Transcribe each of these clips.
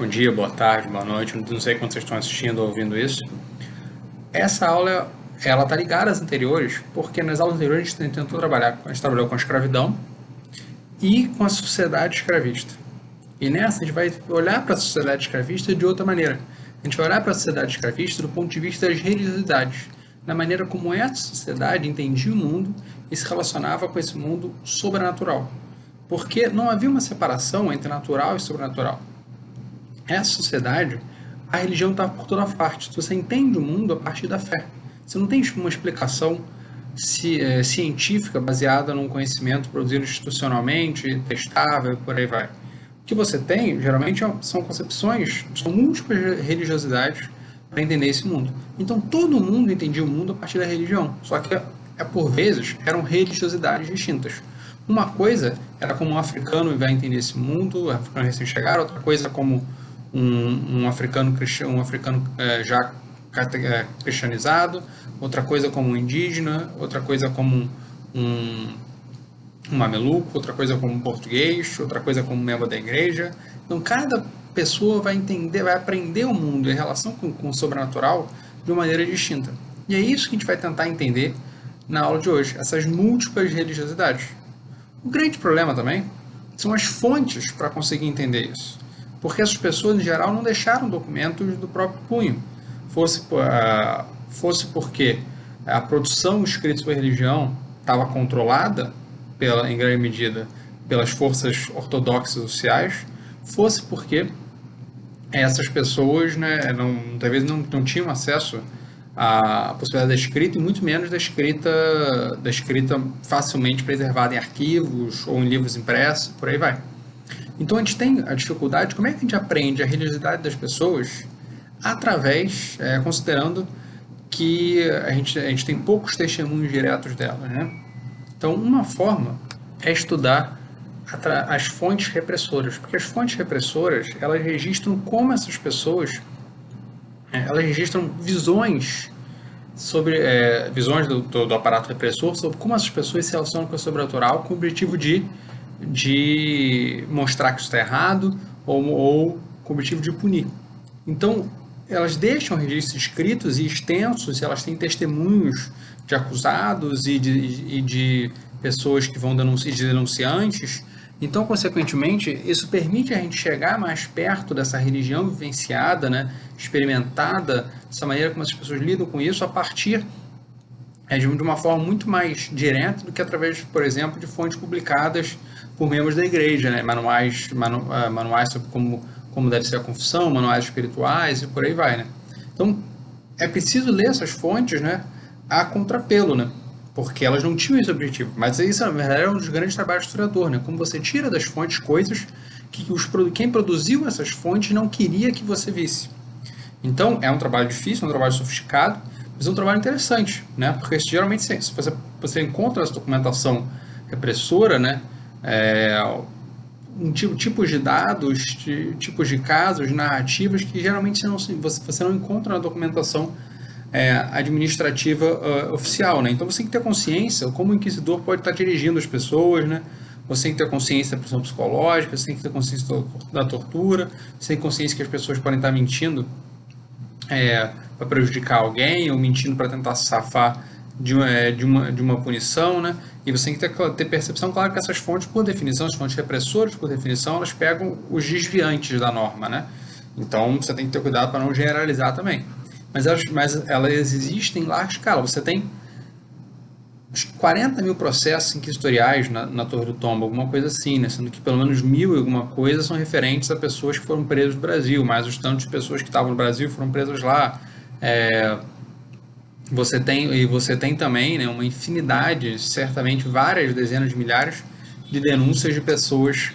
Bom dia, boa tarde, boa noite, não sei quando vocês estão assistindo ou ouvindo isso. Essa aula, ela tá ligada às anteriores, porque nas aulas anteriores a gente trabalhou com a escravidão e com a sociedade escravista. E nessa a gente vai olhar para a sociedade escravista de outra maneira. A gente vai olhar para a sociedade escravista do ponto de vista das religiosidades, da maneira como essa sociedade entendia o mundo e se relacionava com esse mundo sobrenatural. Porque não havia uma separação entre natural e sobrenatural. Essa sociedade, a religião está por toda parte. Você entende o mundo a partir da fé. Você não tem uma explicação científica baseada num conhecimento produzido institucionalmente, testável, por aí vai. O que você tem, geralmente, são concepções, são múltiplas religiosidades para entender esse mundo. Então, todo mundo entendia o mundo a partir da religião, só que, por vezes, eram religiosidades distintas. Uma coisa era como um africano vai entender esse mundo, um africano recém-chegado, outra coisa como um africano já cristianizado, outra coisa como um indígena, outra coisa como um mameluco, outra coisa como um português, outra coisa como um membro da igreja. Então cada pessoa vai entender, vai aprender o mundo e a relação com o sobrenatural de uma maneira distinta. E é isso que a gente vai tentar entender na aula de hoje, essas múltiplas religiosidades. O grande problema também são as fontes para conseguir entender isso. Porque essas pessoas, em geral, não deixaram documentos do próprio punho. Fosse porque a produção escrita sobre religião estava controlada, em grande medida, pelas forças ortodoxas oficiais, fosse porque essas pessoas, né, talvez não tinham acesso à possibilidade da escrita e muito menos da escrita facilmente preservada em arquivos ou em livros impressos, por aí vai. Então a gente tem a dificuldade de como é que a gente aprende a religiosidade das pessoas considerando que a gente tem poucos testemunhos diretos dela, né? Então uma forma é estudar as fontes repressoras, porque as fontes repressoras, elas registram como essas pessoas, elas registram visões visões do aparato repressor sobre como essas pessoas se relacionam com o sobrenatural com o objetivo de mostrar que isso está errado ou com o objetivo de punir. Então, elas deixam registros escritos e extensos, elas têm testemunhos de acusados e de pessoas que vão denunciar, de denunciantes. Então, consequentemente, isso permite a gente chegar mais perto dessa religião vivenciada, né, experimentada, dessa maneira como as pessoas lidam com isso, a partir de uma forma muito mais direta do que através, por exemplo, de fontes publicadas por membros da igreja, né? Manuais sobre como deve ser a confissão, manuais espirituais e por aí vai, né? Então, é preciso ler essas fontes, né, a contrapelo, né? Porque elas não tinham esse objetivo. Mas isso, na verdade, é um dos grandes trabalhos do historiador, né? Como você tira das fontes coisas que quem produziu essas fontes não queria que você visse. Então, é um trabalho difícil, é um trabalho sofisticado, mas é um trabalho interessante, né? Porque geralmente se você encontra essa documentação repressora, né, tipos de dados, tipos de casos, narrativas que geralmente você não encontra na documentação administrativa oficial, né? Então você tem que ter consciência como o inquisidor pode estar dirigindo as pessoas, né? Você tem que ter consciência da pressão psicológica, você tem que ter consciência da tortura, você tem consciência que as pessoas podem estar mentindo para prejudicar alguém ou mentindo para tentar se safar de uma punição, né? E você tem que ter percepção, claro, que essas fontes, por definição, as fontes repressoras, por definição, elas pegam os desviantes da norma, né? Então você tem que ter cuidado para não generalizar também. Mas elas existem em larga escala. Você tem 40 mil processos inquisitoriais na Torre do Tombo, alguma coisa assim, né? Sendo que pelo menos 1.000 e alguma coisa são referentes a pessoas que foram presas no Brasil, mais os tantos de pessoas que estavam no Brasil e foram presas lá. Você tem também, né, uma infinidade, certamente várias dezenas de milhares de denúncias de pessoas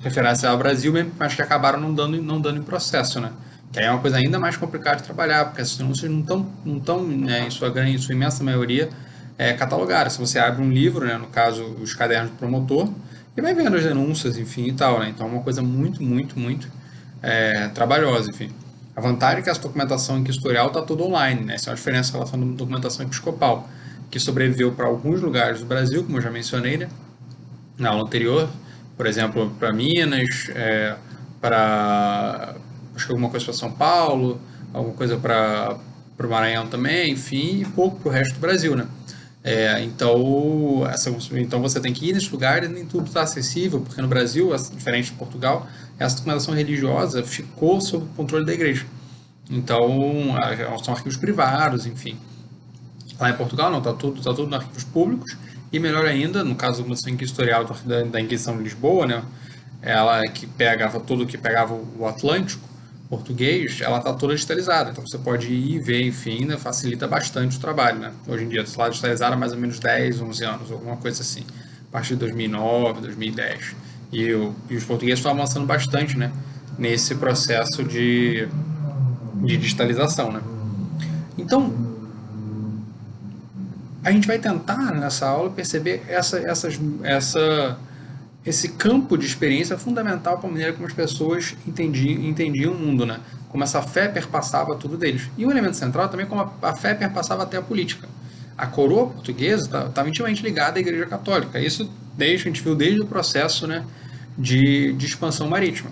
referentes ao Brasil, mas que acabaram não dando em processo, né? Que aí é uma coisa ainda mais complicada de trabalhar, porque essas denúncias não estão né, em sua imensa maioria, catalogadas. Se você abre um livro, né, no caso, os cadernos do promotor, e vai vendo as denúncias, enfim, e tal, né? Então é uma coisa muito, muito, muito trabalhosa, enfim. A vantagem é que essa documentação inquisitorial está toda online, né? Essa é a diferença em relação à documentação episcopal, que sobreviveu para alguns lugares do Brasil, como eu já mencionei, né, na aula anterior, por exemplo, para Minas, para acho que alguma coisa para São Paulo, alguma coisa para o Maranhão também, enfim, e pouco para o resto do Brasil, né? Então você tem que ir nesses lugares, nem tudo está acessível, porque no Brasil, diferente de Portugal, essa documentação religiosa ficou sob o controle da igreja. Então, são arquivos privados, enfim. Lá em Portugal não, tá tudo nos arquivos públicos, e melhor ainda, no caso da documentação inquisitorial da Inquisição de Lisboa, né, ela que pegava tudo que pegava o Atlântico português, ela está toda digitalizada, então você pode ir e ver, enfim, né, facilita bastante o trabalho, né? Hoje em dia, está lá digitalizada há mais ou menos 10, 11 anos, alguma coisa assim, a partir de 2009, 2010. E os portugueses estão avançando bastante, né, nesse processo de digitalização, né? Então, a gente vai tentar nessa aula perceber esse campo de experiência fundamental para a maneira como as pessoas entendiam o mundo, né? Como essa fé perpassava tudo deles. E o elemento central também é como a fé perpassava até a política. A coroa portuguesa estava intimamente ligada à Igreja Católica. Isso a gente viu desde o processo, né, de expansão marítima.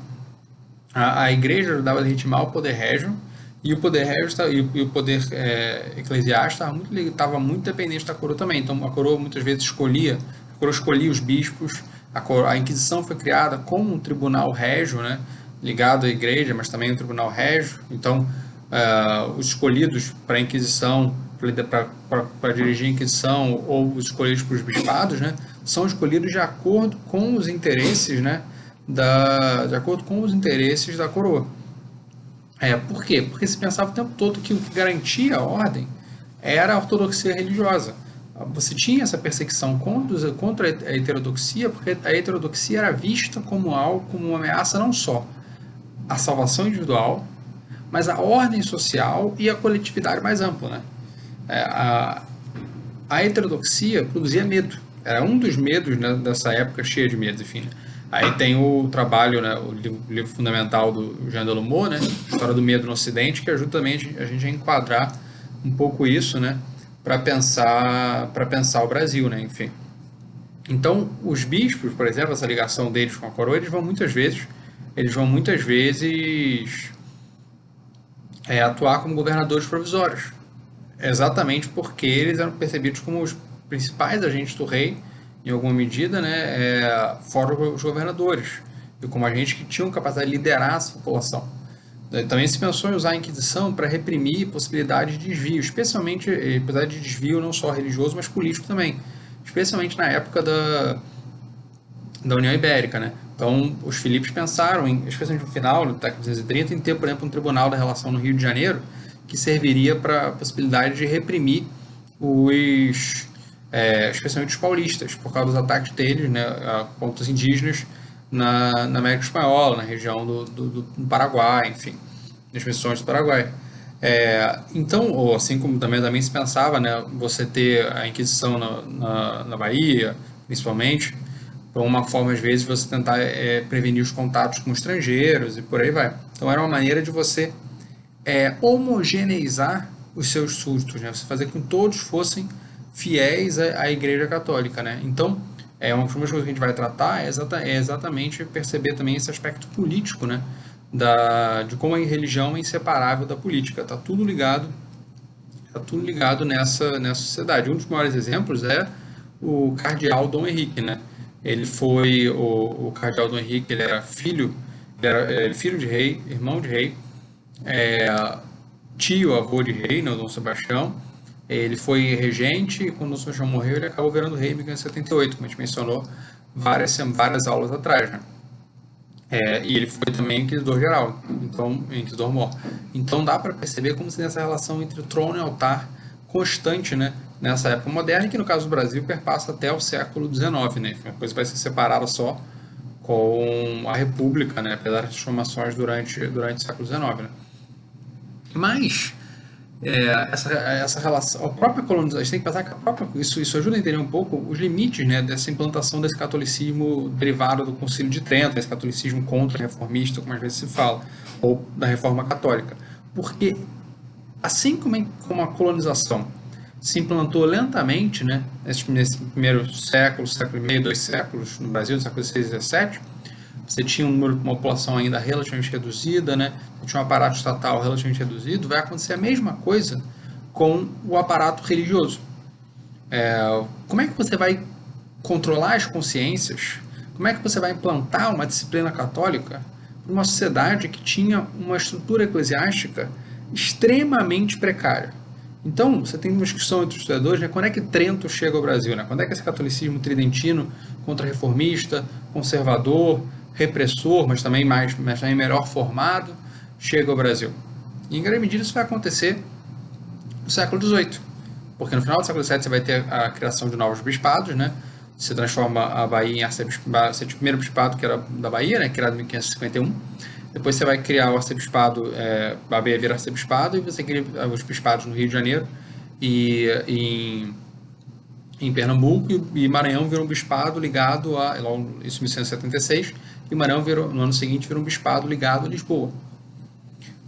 A igreja ajudava a legitimar o poder régio, e o poder régio e o poder eclesiástico estava muito dependente da coroa também. Então a coroa muitas vezes escolhia os bispos. A Inquisição foi criada como um tribunal régio, né, ligado à igreja, mas também um tribunal régio. Então os escolhidos para a Inquisição, para dirigir a Inquisição, ou os escolhidos para os bispados, né, são escolhidos de acordo com os interesses, né, de acordo com os interesses da coroa. Por quê? Porque se pensava o tempo todo que o que garantia a ordem era a ortodoxia religiosa. Você tinha essa perseguição contra a heterodoxia, porque a heterodoxia era vista como algo, como uma ameaça não só à salvação individual, mas à ordem social e à coletividade mais ampla, né? A heterodoxia produzia medo. Era um dos medos, né, dessa época cheia de medos, enfim. Aí tem o trabalho, né, o livro fundamental do Jean Delumeau, né, História do Medo no Ocidente, que ajuda também a gente a enquadrar um pouco isso, né, para pensar o Brasil, né, enfim. Então, os bispos, por exemplo, essa ligação deles com a coroa, eles vão muitas vezes atuar como governadores provisórios, exatamente porque eles eram percebidos como os principais agentes do rei, em alguma medida, né, fora os governadores, e como agentes que tinham capacidade de liderar essa população. Também se pensou em usar a Inquisição para reprimir possibilidades de desvio, especialmente possibilidade de desvio não só religioso, mas político também, especialmente na época da União Ibérica, né? Então, os Filipes pensaram, especialmente no final do século 230, em ter, por exemplo, um tribunal da relação no Rio de Janeiro, que serviria para a possibilidade de reprimir especialmente os paulistas, por causa dos ataques deles, né, contra os indígenas na América Espanhola, na região do Paraguai, enfim, nas missões do Paraguai. Então, ou assim como também se pensava, né, você ter a Inquisição na Bahia, principalmente, por uma forma, às vezes, você tentar prevenir os contatos com estrangeiros e por aí vai. Então, era uma maneira de você homogeneizar os seus súditos, né? Você fazer com que todos fossem fiéis à Igreja Católica, né? Então, uma das coisas que a gente vai tratar é exatamente perceber também esse aspecto político, né? De como a religião é inseparável da política. Está tudo ligado nessa sociedade. Um dos maiores exemplos é o cardeal Dom Henrique, né? Ele foi o cardeal Dom Henrique, ele era filho de rei, irmão de rei, tio, avô de rei, né, Dom Sebastião. Ele foi regente e quando Dom Sebastião morreu, ele acabou virando rei em 1578, como a gente mencionou várias aulas atrás, né? E ele foi também inquisidor geral, então inquisidor mor. Então dá para perceber como se tem essa relação entre o trono e o altar constante, né, nessa época moderna, que no caso do Brasil perpassa até o século XIX, né? Uma coisa vai ser separada só com a República, né, apesar das transformações durante o século XIX, né? Mas essa relação, a própria colonização, a gente tem que pensar que isso ajuda a entender um pouco os limites, né, dessa implantação desse catolicismo derivado do Concílio de Trento, esse catolicismo contra-reformista, como às vezes se fala, ou da Reforma Católica. Porque, assim como a colonização se implantou lentamente, né, nesse primeiro século, século e meio, 2 séculos no Brasil, no século XVI e XVII. Você tinha uma população ainda relativamente reduzida, né, você tinha um aparato estatal relativamente reduzido. Vai acontecer a mesma coisa com o aparato religioso. Como é que você vai controlar as consciências? Como é que você vai implantar uma disciplina católica para uma sociedade que tinha uma estrutura eclesiástica extremamente precária? Então, você tem uma discussão entre os historiadores, né? Quando é que Trento chega ao Brasil? Né? Quando é que esse catolicismo tridentino, contra-reformista, conservador, repressor, mas também melhor formado, chega ao Brasil? E, em grande medida, isso vai acontecer no século XVIII, porque no final do século XVII você vai ter a criação de novos bispados, né? Você transforma a Bahia em arcebispado, você tinha o primeiro bispado que era da Bahia, né? Criado em 1551. Depois você vai criar o arcebispado, a Bahia vira arcebispado, e você cria os bispados no Rio de Janeiro e em Pernambuco, e Maranhão virou um bispado ligado a, isso em 1176, e Maranhão virou, no ano seguinte virou um bispado ligado a Lisboa.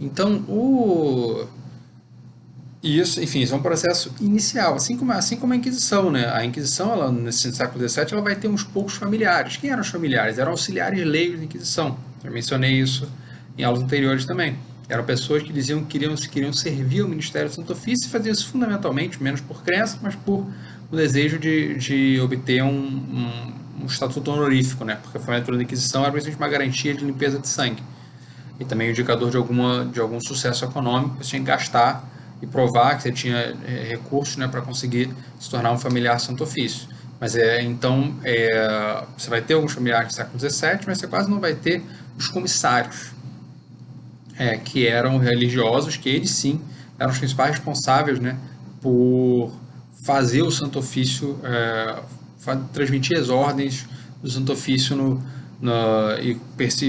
Então, isso, enfim, isso é um processo inicial, assim como a Inquisição, né? A Inquisição, ela, nesse século XVII, ela vai ter uns poucos familiares. Quem eram os familiares? Eram auxiliares leigos da Inquisição. Eu mencionei isso em aulas anteriores também. Eram pessoas que diziam que queriam servir ao Ministério do Santo Ofício e faziam isso fundamentalmente, menos por crença, mas por o desejo de obter um estatuto honorífico, né? Porque a formatura da Inquisição era precisamente uma garantia de limpeza de sangue e também um indicador de algum sucesso econômico. Você tinha que gastar e provar que você tinha recursos, né, para conseguir se tornar um familiar Santo Ofício. Mas então você vai ter alguns familiares do século XVII, mas você quase não vai ter os comissários, que eram religiosos, que eles sim eram os principais responsáveis, né, por fazer o Santo Ofício, transmitir as ordens do Santo Ofício e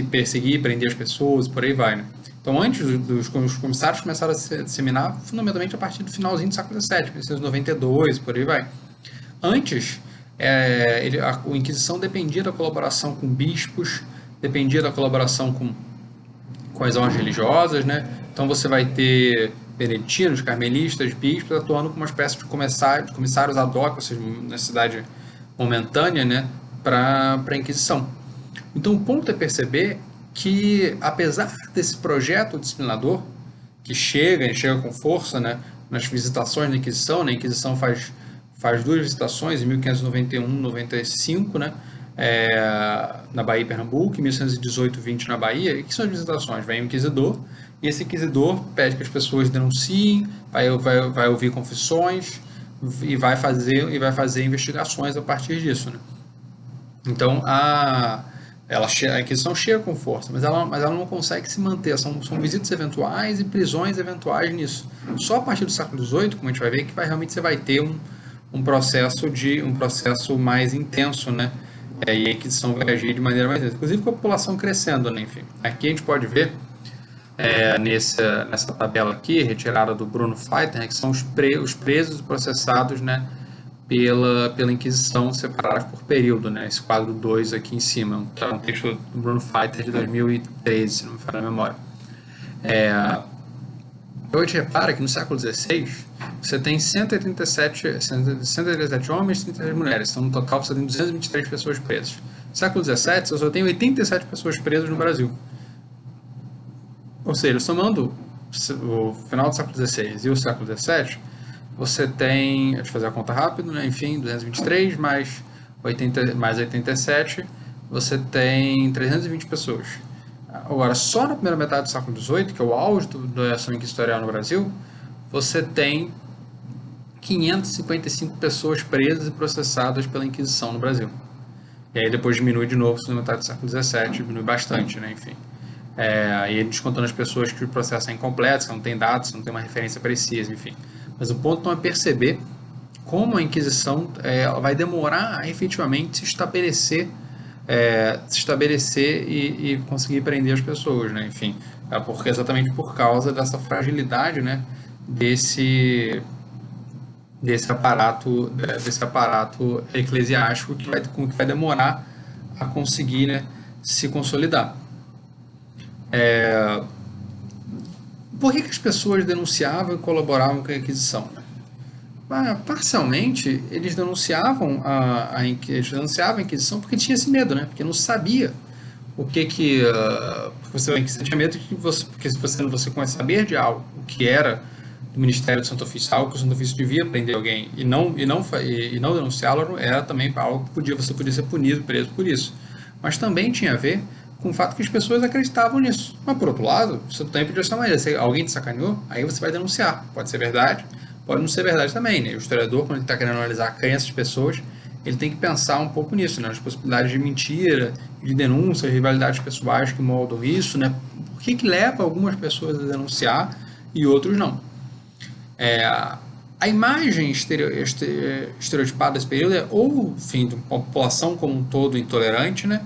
perseguir, prender as pessoas, por aí vai, né? Então, antes os comissários começaram a se disseminar fundamentalmente a partir do finalzinho do século XVII, 1992, por aí vai. Antes, a Inquisição dependia da colaboração com bispos, dependia da colaboração com as ordens religiosas, né? Então você vai ter beneditinos, carmelistas, bispos atuando como uma espécie de comissários ad hoc, ou seja, necessidade momentânea, né, para a Inquisição. Então o ponto é perceber que, apesar desse projeto disciplinador que chega com força, né, nas visitações da Inquisição, né, a Inquisição faz duas visitações, em 1591 e 95, né, na Bahia e Pernambuco, em 1118-20 na Bahia. E que são as visitações? Vem o inquisidor, e esse inquisidor pede que as pessoas denunciem, vai ouvir confissões e vai fazer investigações a partir disso, né? Então a Inquisição chega com força, mas ela não consegue se manter. São visitas eventuais e prisões eventuais nisso. Só a partir do século XVIII, como a gente vai ver, que realmente você vai ter um processo mais intenso, né? E a Inquisição vai agir de maneira mais intensa, inclusive com a população crescendo, né? Enfim, aqui a gente pode ver nessa tabela aqui, retirada do Bruno Feiter, né, que são os presos e processados, né, pela Inquisição, separados por período, né? Esse quadro 2 aqui em cima, é um texto do Bruno Feiter de 2013, se não me falha a memória. A gente repara que no século XVI você tem 187 homens e 37 mulheres, então no total você tem 223 pessoas presas. No século XVII você só tem 87 pessoas presas no Brasil. Ou seja, somando o final do século XVI e o século XVII, você tem, deixa eu fazer a conta rápido, né? Enfim, 223 mais 87, você tem 320 pessoas. Agora, só na primeira metade do século XVIII, que é o auge da ação inquisitorial no Brasil, você tem 555 pessoas presas e processadas pela Inquisição no Brasil. E aí depois diminui de novo na metade do século XVII, diminui bastante, né? Enfim. E ele descontando as pessoas que o processo é incompleto, que não tem dados, não tem uma referência precisa, enfim. Mas o ponto não é perceber como a Inquisição ela vai demorar a efetivamente se estabelecer e conseguir prender as pessoas, né? Enfim, exatamente por causa dessa fragilidade, né, desse aparato eclesiástico que vai demorar a conseguir, né, se consolidar. Por que as pessoas denunciavam e colaboravam com a Inquisição, né? Parcialmente, eles denunciavam eles denunciavam a Inquisição porque tinha esse medo, né? Porque não sabia o que que você tinha medo que você, porque se você começa a saber de algo o que era do Ministério do Santo Ofício, algo que o Santo Ofício devia prender alguém e não denunciá-lo, era também algo que você podia ser punido, preso por isso. Mas também tinha a ver com o fato que as pessoas acreditavam nisso. Mas por outro lado, você também podia ser maneira, se alguém te sacaneou, aí você vai denunciar. Pode ser verdade, pode não ser verdade também, né? O historiador, quando ele está querendo analisar a crença das pessoas, ele tem que pensar um pouco nisso, né? Nas possibilidades de mentira, de denúncia, rivalidades pessoais que moldam isso, né? Por que leva algumas pessoas a denunciar e outros não? A imagem estereotipada desse período é ou, enfim, de uma população como um todo intolerante, né?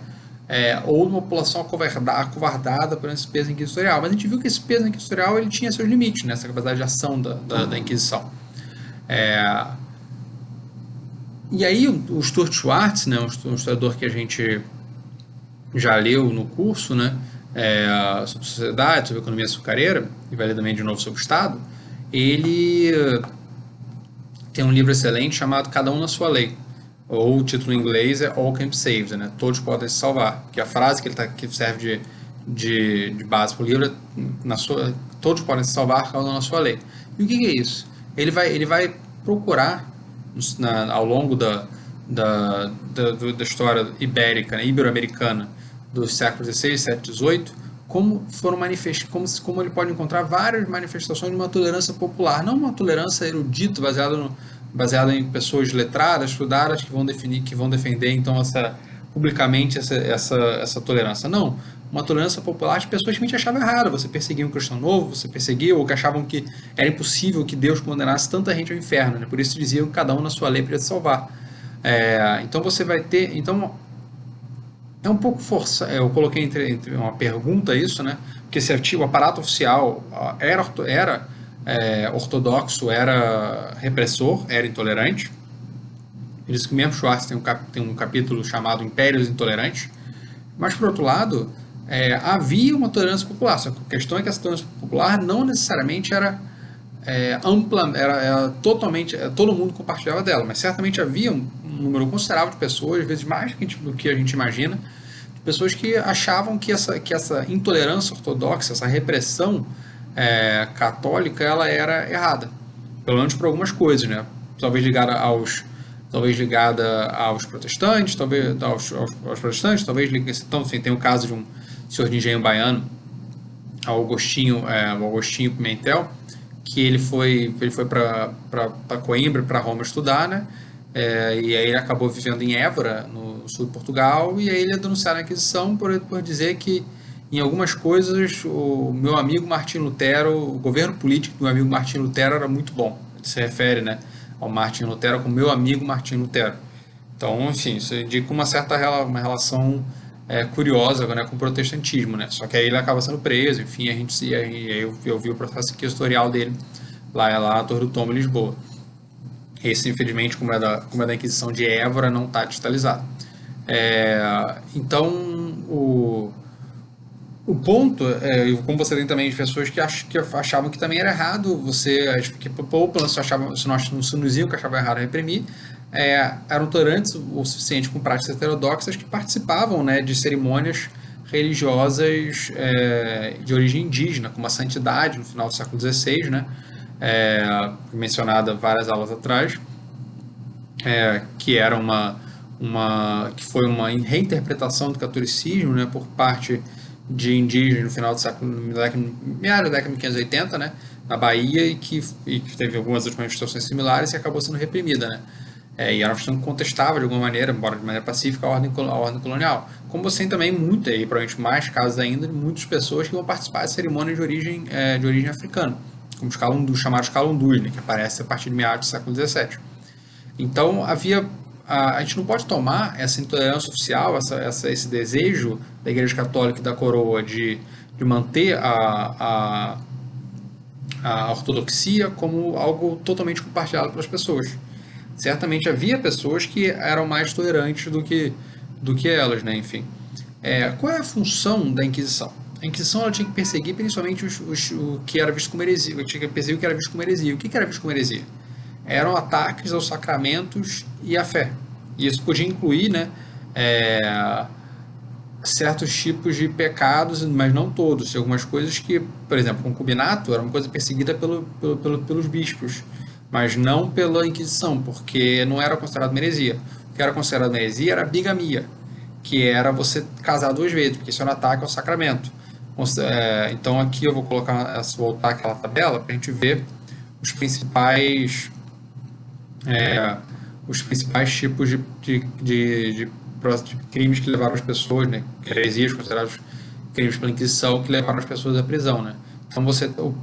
Ou uma população acovardada por esse peso inquisitorial. Mas a gente viu que esse peso inquisitorial ele tinha seus limites, né? Essa capacidade de ação da Inquisição. E aí o Stuart Schwartz, né, um historiador que a gente já leu no curso, né, sobre sociedade, sobre economia açucareira, e vai ler também de novo sobre o Estado, ele tem um livro excelente chamado Cada Um na Sua Lei, ou o título em inglês é All Can Be Saved, né, Todos Podem Se Salvar, que a frase que serve de base para o livro é todos podem se salvar, cada um na sua lei. E o que é isso? Ele vai procurar ao longo da história ibérica, né, ibero-americana dos séculos XVI, XVII, XVIII, como como ele pode encontrar várias manifestações de uma tolerância popular, não uma tolerância erudita baseada em pessoas letradas, estudadas que vão defender então publicamente essa tolerância. Não, uma tolerância popular de pessoas que realmente achavam errado. Você perseguia um cristão novo, você perseguia ou que achavam que era impossível que Deus condenasse tanta gente ao inferno. Né? Por isso diziam que cada um na sua lei podia se salvar. Então você vai ter... Então é um pouco forçado. Eu coloquei entre uma pergunta isso, né? Porque se o aparato oficial era ortodoxo, era repressor, era intolerante. Por isso que mesmo Schwartz tem um capítulo chamado Impérios Intolerantes. Mas, por outro lado, havia uma tolerância popular. Só que a questão é que essa tolerância popular não necessariamente era ampla, era totalmente... todo mundo compartilhava dela, mas certamente havia um número considerável de pessoas, às vezes mais do que a gente imagina, de pessoas que achavam que essa intolerância ortodoxa, essa repressão católica, ela era errada. Pelo menos por algumas coisas, né? Talvez ligada aos protestantes, talvez aos protestantes, talvez então, assim, tem o caso de um senhor de engenho baiano, Augustinho Pimentel, que ele foi para Coimbra, para Roma estudar, né? E aí ele acabou vivendo em Évora, no sul de Portugal, e aí ele é denunciado na Inquisição por dizer que em algumas coisas o meu amigo Martim Lutero, o governo político do meu amigo Martim Lutero era muito bom. Ele se refere, né, ao Martim Lutero como meu amigo Martim Lutero. Então, enfim, isso indica uma relação curiosa, né, com o protestantismo, né? Só que aí ele acaba sendo preso, enfim, eu vi o processo inquisitorial dele lá na Torre do Tombo, em Lisboa. Esse, infelizmente, como é da Inquisição de Évora, não está digitalizado. Então, o ponto, como você tem também pessoas que achavam que também era errado, se nos diziam que achavam errado reprimir, eram tolerantes o suficiente com práticas heterodoxas que participavam, né, de cerimônias religiosas de origem indígena, como a santidade no final do século XVI, né, mencionada várias aulas atrás, que era que foi uma reinterpretação do catolicismo, né, por parte de indígenas no final do século, meados da década de 1580, né, na Bahia, e que teve algumas outras manifestações similares e acabou sendo reprimida, né. E era uma questão que contestava de alguma maneira, embora de maneira pacífica, a ordem colonial. Como você tem também e provavelmente mais casos ainda, de muitas pessoas que vão participar de cerimônias de origem africana, como os chamados calundus, né, que aparecem a partir de meados do século XVII. Então, a gente não pode tomar essa intolerância oficial, esse desejo da Igreja Católica e da Coroa de manter a ortodoxia como algo totalmente compartilhado pelas pessoas. Certamente havia pessoas que eram mais tolerantes do que elas, né? Enfim. Qual é a função da Inquisição? A Inquisição ela tinha que perseguir principalmente o que era visto como heresia. Tinha que perseguir o que era visto como heresia. O que era visto como heresia? eram ataques aos sacramentos e à fé. E isso podia incluir, né, é, certos tipos de pecados, mas não todos. Algumas coisas que, por exemplo, concubinato era uma coisa perseguida pelos bispos, mas não pela Inquisição, porque não era considerado uma heresia. O que era considerado uma heresia era a bigamia, que era você casar duas vezes, porque isso era um ataque ao sacramento. Então aqui eu vou colocar, voltar aquela tabela para a gente ver os principais os principais tipos de crimes que levaram as pessoas, né, heresias considerados crimes pela Inquisição, que levaram as pessoas à prisão, né. Então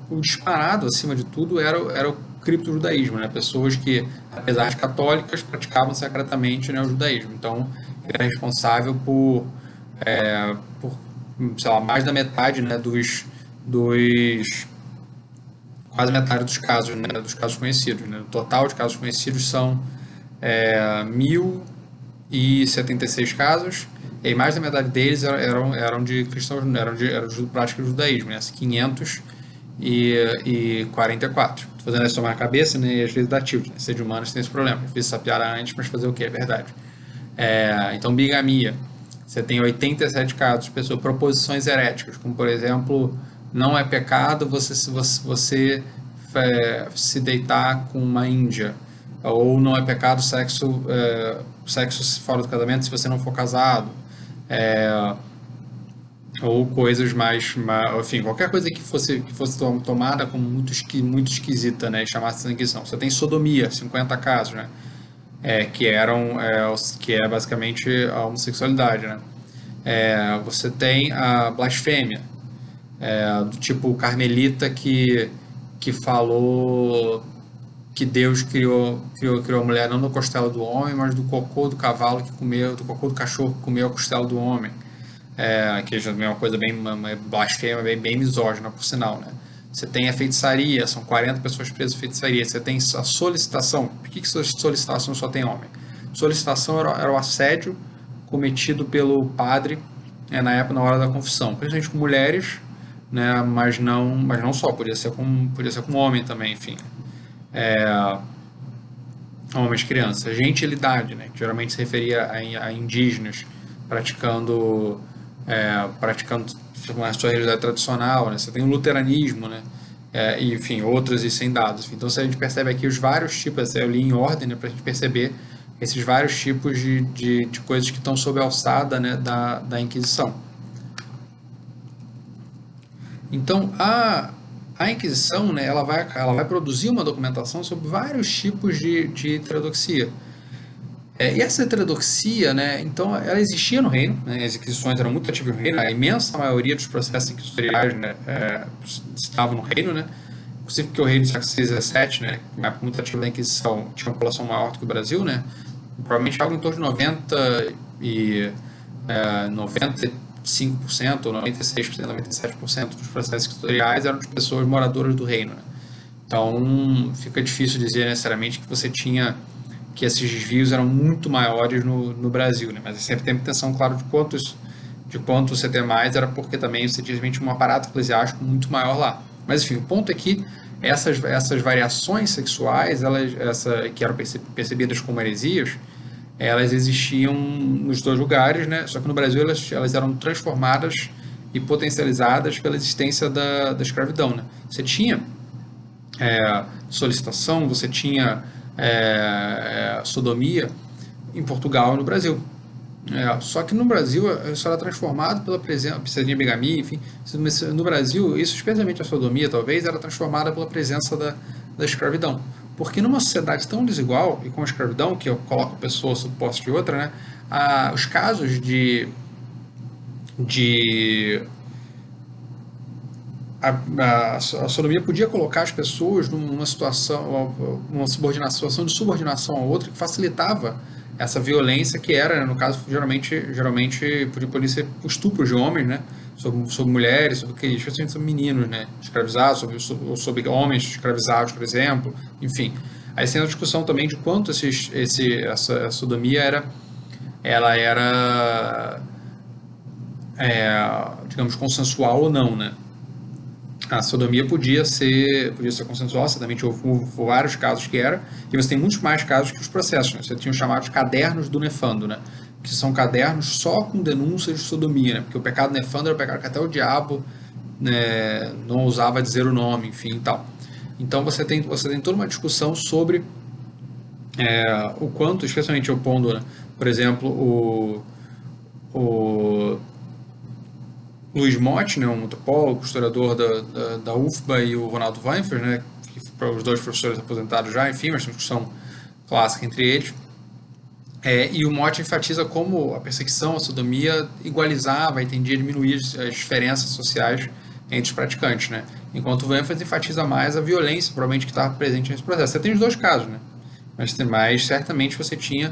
o disparado acima de tudo era o criptojudaísmo, né, pessoas que, apesar de católicas, praticavam secretamente, né, o judaísmo. Então ele era responsável por sei lá, mais da metade, né, dos quase metade dos casos, né, dos casos conhecidos, né. O total de casos conhecidos são 1.076 casos, e mais da metade deles eram de cristãos, eram de prática do judaísmo, né, 544. Estou fazendo essa tomar na cabeça, né, e às vezes dá tilt, né, ser de humanos tem esse problema. Eu fiz essa piada antes, mas fazer o que? É verdade. Então, bigamia. Você tem 87 casos, proposições heréticas, como por exemplo, não é pecado você se deitar com uma índia, ou não é pecado sexo fora do casamento se você não for casado, é, ou coisas enfim, qualquer coisa que fosse tomada como muito esquisita, né, e chamasse de Inquisição. Você tem sodomia, 50 casos, né, que é basicamente a homossexualidade, né. Você tem a blasfêmia, do tipo carmelita que falou que Deus criou a mulher não da costela do homem, mas do cocô do cavalo que comeu, do cocô do cachorro que comeu a costela do homem. Que já é uma coisa bem uma blasfêmia, bem misógina, por sinal, né? Você tem a feitiçaria, são 40 pessoas presas em feitiçaria. Você tem a solicitação. Por que solicitação só tem homem? Solicitação era o assédio cometido pelo padre, na hora da confissão, principalmente com mulheres, né? Mas não só, podia ser com homem também, enfim. Homens, crianças. Gentilidade, né, que geralmente se referia a indígenas praticando a sua realidade tradicional, né? Você tem o luteranismo, né? E, enfim, outros e sem dados. Então, se a gente percebe aqui os vários tipos, eu li em ordem, né, para a gente perceber esses vários tipos de coisas que estão sob a alçada, né, da Inquisição. Então, a Inquisição, né, ela vai produzir uma documentação sobre vários tipos de heterodoxia. E essa heterodoxia, né, então, ela existia no reino, né, as inquisições eram muito ativas no reino, a imensa maioria dos processos inquisitoriais, né, estavam no reino, né, inclusive porque o rei do século XVI e XVII, né, uma época muito ativa da Inquisição, tinha uma população maior do que o Brasil, né, provavelmente algo em torno de 95% ou 96%, 97% dos processos inquisitoriais eram de pessoas moradoras do reino, né. Então, fica difícil dizer necessariamente que esses desvios eram muito maiores no Brasil, né? Mas sempre tem intenção, claro, de quanto você tem mais, era porque também você tinha um aparato eclesiástico muito maior lá. Mas enfim, o ponto é que essas variações sexuais, que eram percebidas como heresias, elas existiam nos dois lugares, né? Só que no Brasil elas eram transformadas e potencializadas pela existência da escravidão, né? Você tinha solicitação, você tinha sodomia em Portugal e no Brasil. Só que no Brasil isso era transformado pela presença, precisa de bigamia, enfim. No Brasil, isso, especialmente a sodomia, talvez, era transformada pela presença da escravidão. Porque numa sociedade tão desigual, e com a escravidão, que coloca a pessoa sob posse de outra, né, os casos a sodomia podia colocar as pessoas numa situação de subordinação a outra que facilitava essa violência que era, né, no caso, geralmente podia ser estupros de homens, né, sobre mulheres, especialmente sobre meninos, né, escravizados, sobre homens escravizados, por exemplo, enfim. Aí tem a discussão também de quanto essa sodomia ela era digamos, consensual ou não, né. a sodomia podia ser consensual, certamente houve vários casos que era, e você tem muitos mais casos que os processos, né? Você tinha os chamados cadernos do nefando, né? Que são cadernos só com denúncias de sodomia, né? Porque o pecado nefando era o pecado que até o diabo, né, não ousava dizer o nome, enfim e tal. Então você tem toda uma discussão sobre o quanto, especialmente opondo, né, por exemplo, o Luiz Motti, né, um antropólogo, historiador da UFBA, e o Ronaldo Weinfer, né, que foram os dois professores aposentados já, enfim, mas uma discussão clássica entre eles. E o Motti enfatiza como a perseguição, a sodomia, igualizava, entendia, diminuía as diferenças sociais entre os praticantes, né? Enquanto o Weinfer enfatiza mais a violência, provavelmente, que estava presente nesse processo. Você tem os dois casos, né? Mas certamente você tinha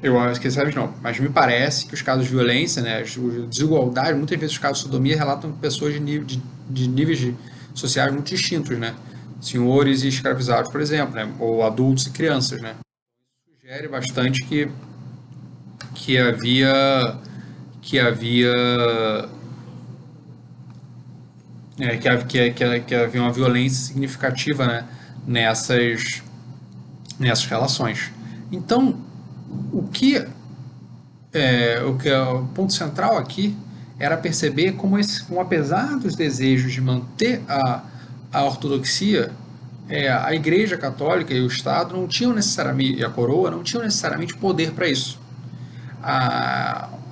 eu acho que sabe não, mas me parece que os casos de violência, né, as desigualdades, muitas vezes os casos de sodomia relatam pessoas de níveis sociais muito distintos, né? Senhores e escravizados, por exemplo, né? Ou adultos e crianças, né? Sugere bastante que havia que havia que havia uma violência significativa, né, nessas relações. Então, o que o ponto central aqui era perceber como apesar dos desejos de manter a ortodoxia, a Igreja Católica e o Estado não tinham necessariamente, e a coroa não tinham necessariamente poder para isso.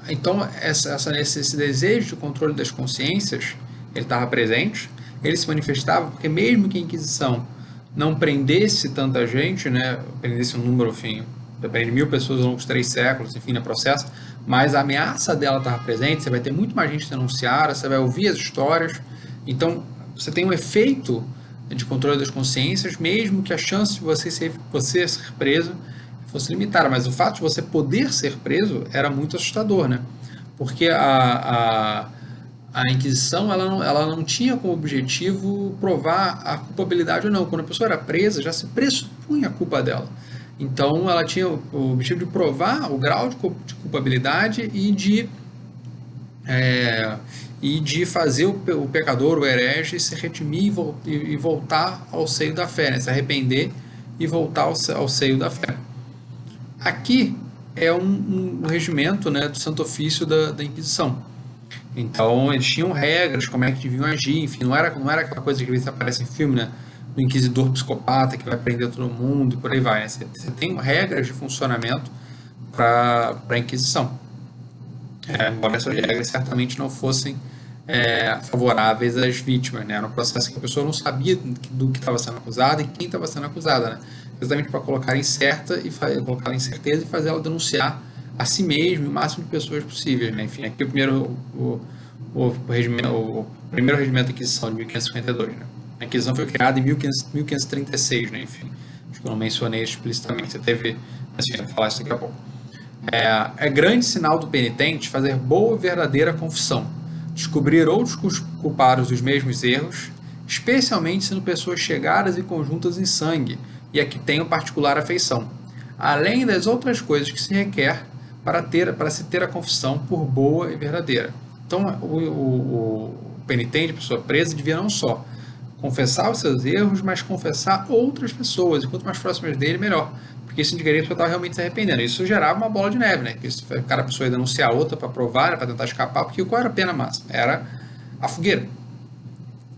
Então, esse desejo de controle das consciências, ele estava presente, ele se manifestava porque mesmo que a Inquisição não prendesse tanta gente, né, prendesse um número, enfim, prende 1.000 pessoas ao longo dos 3 séculos, enfim, no processo, mas a ameaça dela estava presente, você vai ter muito mais gente denunciada, você vai ouvir as histórias, então você tem um efeito de controle das consciências, mesmo que a chance de você ser preso fosse limitada, mas o fato de você poder ser preso era muito assustador, né? Porque a Inquisição ela não tinha como objetivo provar a culpabilidade ou não. Quando a pessoa era presa, já se pressupunha a culpa dela. Então, ela tinha o objetivo de provar o grau de culpabilidade e de fazer o pecador, o herege, se redimir e voltar ao seio da fé, né? Se arrepender e voltar ao seio da fé. Aqui é um regimento, né, do Santo Ofício da Inquisição. Então, eles tinham regras, como é que deviam agir, enfim, não era aquela coisa que às vezes aparece em filme, né? Do inquisidor psicopata que vai prender todo mundo e por aí vai, né? Você tem regras de funcionamento para a Inquisição. Embora essas regras certamente não fossem favoráveis às vítimas, né? Era um processo que a pessoa não sabia do que estava sendo acusada e quem estava sendo acusada, né? Exatamente para colocar em colocar em certeza e fazer ela denunciar a si mesmo e o máximo de pessoas possíveis, né? Enfim, aqui o primeiro regimento da Inquisição de 1552, né? A Inquisição foi criada em 1536, né? Enfim, acho que eu não mencionei explicitamente, você teve, assim, eu vou falar isso daqui a pouco. É grande sinal do penitente fazer boa e verdadeira confissão, descobrir outros culpados dos mesmos erros, especialmente sendo pessoas chegadas e conjuntas em sangue e a que tenham particular afeição, além das outras coisas que se requer para se ter a confissão por boa e verdadeira. Então, o penitente, a pessoa presa, devia não só confessar os seus erros, mas confessar outras pessoas, e quanto mais próximas dele, melhor, porque isso indicaria que a pessoa estava realmente se arrependendo. Isso gerava uma bola de neve, né? A pessoa ia denunciar a outra para provar, para tentar escapar, porque qual era a pena máxima? Era a fogueira,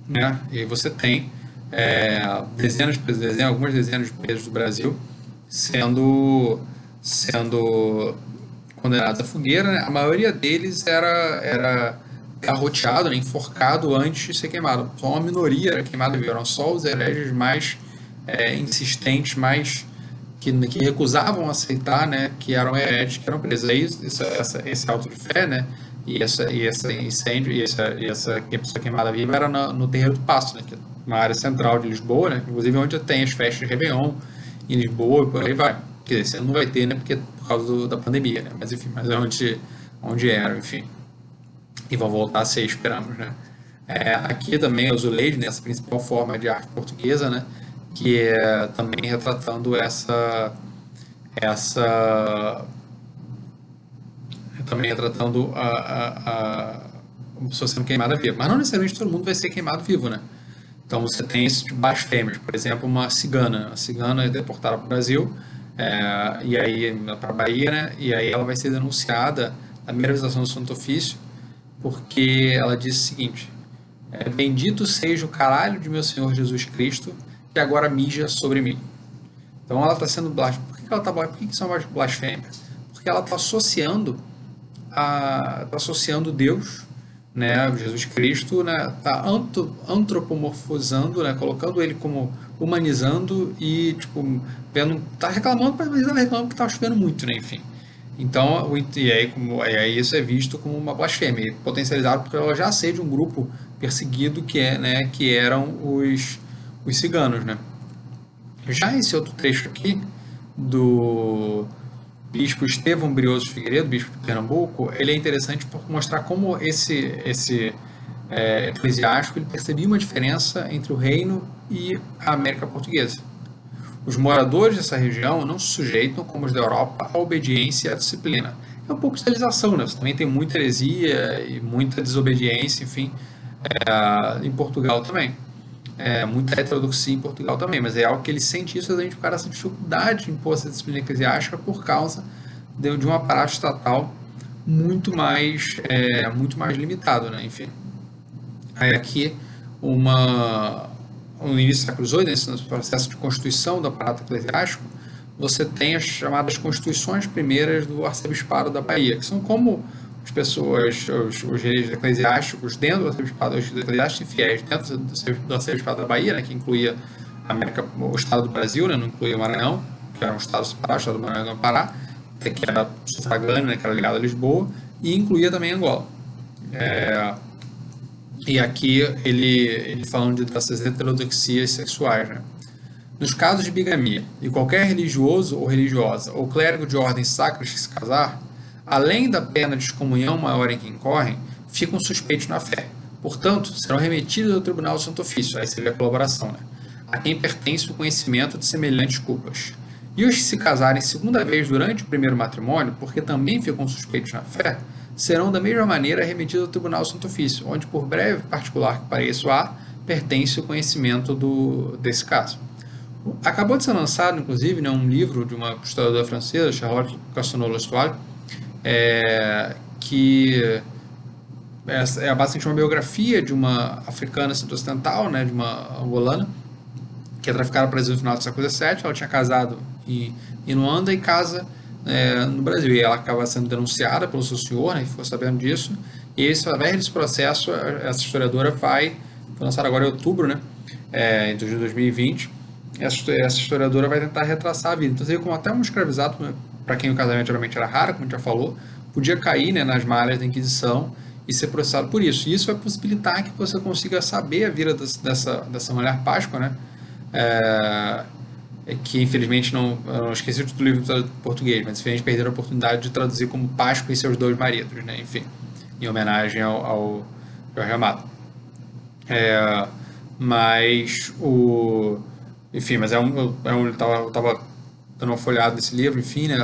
né? E aí você tem algumas dezenas de presos do Brasil sendo condenados à fogueira, né? A maioria deles era garroteado, né? Enforcado antes de ser queimado. Só uma minoria era queimada, eram só os hereges mais insistentes, mais que recusavam aceitar, né, que eram hereges, que eram presos. Aí esse auto de fé, né, e esse incêndio e essa pessoa queimada viva era no Terreiro do Paço, né, que é uma área central de Lisboa, né, inclusive onde tem as festas de Réveillon em Lisboa e por aí vai. Quer dizer, você não vai ter, né, porque por causa da pandemia, né, mas enfim, mas é onde era, enfim. E vão voltar a ser, esperamos, né. Aqui também o azulejo, né, essa principal forma de arte portuguesa, né, que é também retratando também retratando uma pessoa sendo queimada viva. Mas não necessariamente todo mundo vai ser queimado vivo, né? Então você tem esses tipo, blasfêmias, por exemplo, uma cigana. A cigana é deportada para o Brasil, e aí para a Bahia, né? E aí ela vai ser denunciada na primeira visitação do Santo Ofício, porque ela disse o seguinte: bendito seja o caralho de meu Senhor Jesus Cristo, que agora mija sobre mim. Então ela está sendo blasfêmia. Por que isso é uma blasfêmia? Porque ela está associando Deus, né, Jesus Cristo, né, tá antropomorfizando, né, colocando ele como humanizando e tipo tá reclamando, mas ele reclamando que tá chovendo muito, né, enfim. Então, e aí isso é visto como uma blasfêmia, potencializado porque ela já seja um grupo perseguido que eram os ciganos, né. Já esse outro trecho aqui do bispo Estevão Brioso Figueiredo, bispo de Pernambuco, ele é interessante por mostrar como esse eclesiástico ele percebia uma diferença entre o reino e a América Portuguesa. Os moradores dessa região não se sujeitam, como os da Europa, à obediência e à disciplina. É um pouco de idealização, né? Você também tem muita heresia e muita desobediência, enfim, em Portugal também. Muita heterodoxia em Portugal também, mas é algo que ele sente isso exatamente por causa dessa dificuldade de impor essa disciplina eclesiástica por causa de um aparato estatal muito mais limitado, né? Enfim. Aí aqui, no início do século XVIII, nesse processo de constituição do aparato eclesiástico, você tem as chamadas constituições primeiras do arcebispado da Bahia, que são como os reis eclesiásticos dentro do arcebispado, os eclesiásticos fiéis dentro do arcebispado da Bahia, né, que incluía o estado do Brasil, né, não incluía o Maranhão, que era um estado separado, o estado do Maranhão e do Pará, que era sufragâneo, né, que era ligado a Lisboa, e incluía também Angola. E aqui ele falando dessas heterodoxias sexuais, né? Nos casos de bigamia, e qualquer religioso ou religiosa ou clérigo de ordens sacras que se casar, além da pena de excomunhão maior em que incorrem, ficam suspeitos na fé. Portanto, serão remetidos ao Tribunal do Santo Ofício, aí seria a colaboração, né? A quem pertence o conhecimento de semelhantes culpas. E os que se casarem segunda vez durante o primeiro matrimônio, porque também ficam suspeitos na fé, serão da mesma maneira remetidos ao Tribunal do Santo Ofício, onde, por breve particular que pareça pertence o conhecimento desse caso. Acabou de ser lançado, inclusive, né, um livro de uma historiadora francesa, Charlotte Castelnau-L'Estoile, que é basicamente uma biografia de uma africana centro-ocidental, né, de uma angolana, que é traficada para o Brasil no final do século XVII. Ela tinha casado em Luanda e casa no Brasil. E ela acaba sendo denunciada pelo seu senhor, né, ficou sabendo disso. E através desse processo, essa historiadora foi lançada agora em outubro, né, em 2020. Essa historiadora vai tentar retraçar a vida. Então, você vê como até um escravizado, para quem o casamento geralmente era raro, como a gente já falou, podia cair, né, nas malhas da Inquisição e ser processado por isso. E isso vai possibilitar que você consiga saber a vida dessa mulher Páscoa, né? Que infelizmente eu não esqueci o título do livro em português, mas infelizmente perderam a oportunidade de traduzir como Páscoa e seus dois maridos, né? Enfim, em homenagem ao Jorge Amado. Enfim, mas eu estava dando uma folhada nesse livro, enfim, né,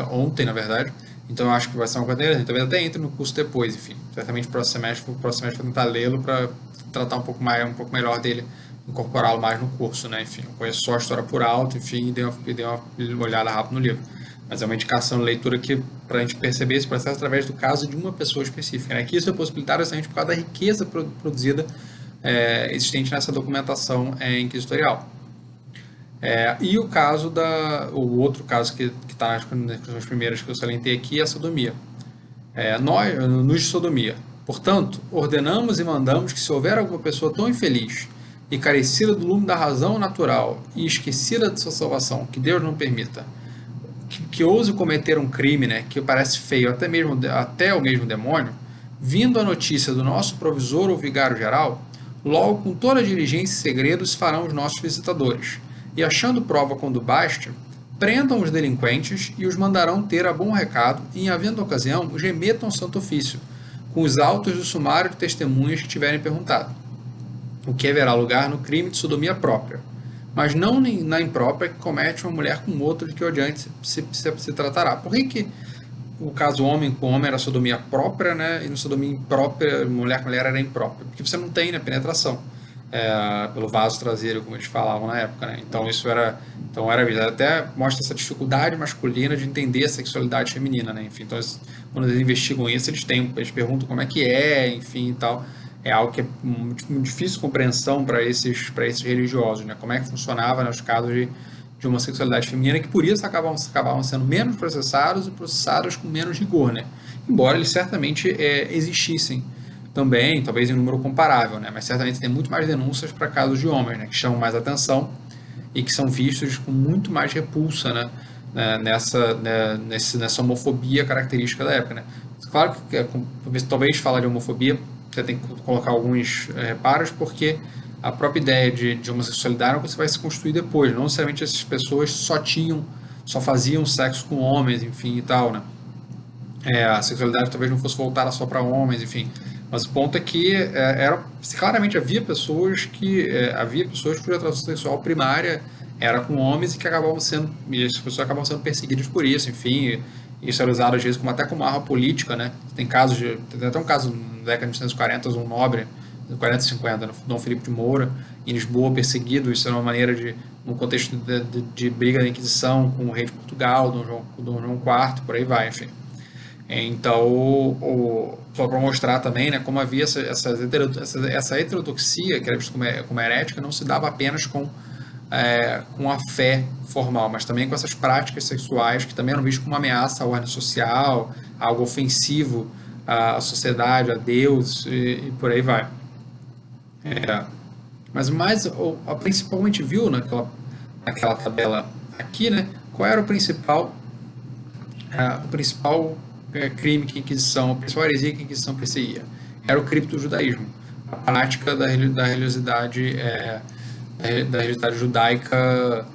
ontem, na verdade, então eu acho que vai ser uma coisa interessante. Talvez até entre no curso depois, enfim, certamente o próximo semestre vou tentar lê-lo para tratar um pouco melhor dele, incorporá-lo mais no curso, né, enfim, eu conheço só a história por alto, enfim, e dei uma olhada rápida no livro, mas é uma indicação de leitura que, para a gente perceber esse processo através do caso de uma pessoa específica, né, que isso é possibilitário justamente por causa da riqueza produzida existente nessa documentação inquisitorial. E o outro caso que está nas primeiras que eu salientei aqui é a sodomia. Nos de sodomia. Portanto, ordenamos e mandamos que se houver alguma pessoa tão infeliz e carecida do lume da razão natural e esquecida de sua salvação, que Deus não permita, que ouse cometer um crime, né, que parece feio até o mesmo demônio, vindo a notícia do nosso provisor ou vigário geral, logo com toda a diligência e segredos farão os nossos visitadores, e achando prova quando baste, prendam os delinquentes e os mandarão ter a bom recado e, em havendo ocasião, os remetam ao Santo Ofício, com os autos do sumário de testemunhas que tiverem perguntado, o que haverá lugar no crime de sodomia própria, mas não na imprópria que comete uma mulher com outro de que adiante se tratará. Por que o caso homem com homem era sodomia própria, né? E no sodomia imprópria, mulher com mulher era imprópria. Porque você não tem, né, penetração. Pelo vaso traseiro, como eles falavam na época, né? Então era isso. Até mostra essa dificuldade masculina de entender a sexualidade feminina, né? Enfim, então quando eles investigam isso, eles perguntam como é que é, enfim, e tal. É algo que é muito difícil de compreensão para esses religiosos, né? Como é que funcionava nos casos de homossexualidade feminina, que por isso acabavam sendo menos processados e processados com menos rigor, né? Embora eles certamente existissem também, talvez em um número comparável, né? Mas certamente tem muito mais denúncias para casos de homens, né? Que chamam mais atenção e que são vistos com muito mais repulsa, nessa homofobia característica da época, né? Claro que talvez falar de homofobia você tem que colocar alguns reparos, porque a própria ideia de homossexualidade é uma coisa que vai se construir depois. Não necessariamente essas pessoas só faziam sexo com homens, enfim e tal, né? A sexualidade talvez não fosse voltada só para homens, enfim. Mas o ponto é que claramente havia pessoas cuja atração sexual primária era com homens e as pessoas acabavam sendo perseguidas por isso, enfim. Isso era usado às vezes como arma política, né? Tem até um caso na década de 1940, um nobre, 40 e 50, Dom Filipe de Moura, em Lisboa, perseguido. Isso era uma maneira num contexto de briga da Inquisição com o rei de Portugal, Dom João IV, por aí vai, enfim. Então, só para mostrar também, né, como havia essa heterodoxia, que era vista como herética, não se dava apenas com a fé formal, mas também com essas práticas sexuais que também eram vistas como uma ameaça à ordem social, algo ofensivo à sociedade, a Deus e por aí vai. Mas a principal, a gente viu naquela tabela aqui, né, qual era o principal crime que a Inquisição, a principal heresia que a Inquisição perseguia. Era o criptojudaísmo, a prática da religiosidade judaica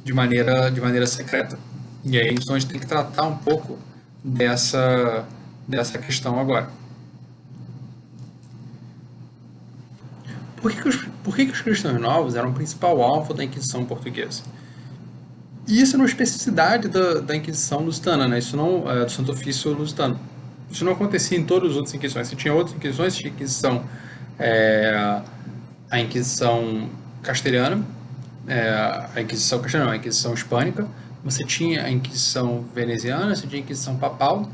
de maneira secreta. E aí, então, a gente tem que tratar um pouco dessa questão agora. Por que os cristãos novos eram o principal alvo da Inquisição portuguesa? E isso é uma especificidade da Inquisição lusitana, né? Isso não do Santo Ofício lusitano. Isso não acontecia em todas as outras Inquisições. Você tinha outras Inquisições, tinha a Inquisição castelhana, a Inquisição hispânica, você tinha a Inquisição veneziana, você tinha a Inquisição papal,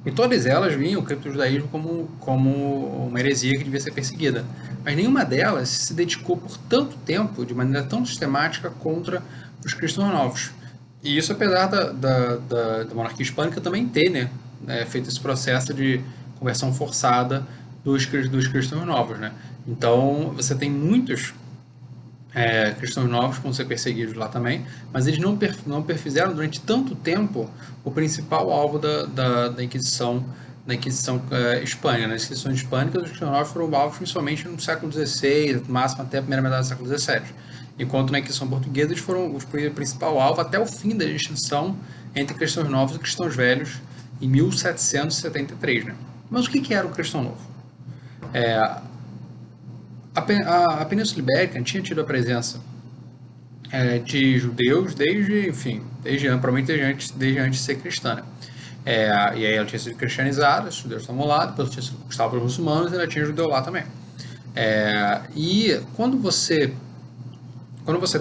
e todas elas viam o criptojudaísmo como uma heresia que devia ser perseguida. Mas nenhuma delas se dedicou por tanto tempo, de maneira tão sistemática, contra os cristãos novos. E isso apesar da monarquia hispânica também ter, né, feito esse processo de conversão forçada dos cristãos novos, né? Então, você tem muitos cristãos novos que vão ser perseguidos lá também, mas eles não perfizeram durante tanto tempo o principal alvo da Inquisição, hispânica. Nas Inquisições hispânicas, os cristãos novos foram alvos principalmente no século XVI, no máximo até a primeira metade do século XVII. Enquanto na Inquisição portuguesa eles foram o principal alvo até o fim da distinção entre cristãos novos e cristãos velhos em 1773. Né? Mas o que era o cristão novo? A Península Ibérica tinha tido a presença de judeus provavelmente desde antes de ser cristã. Né? E aí ela tinha sido cristianizada, os judeus estavam lá, depois tinha sido conquistada pelos muçulmanos e ainda tinha judeu lá também. E quando você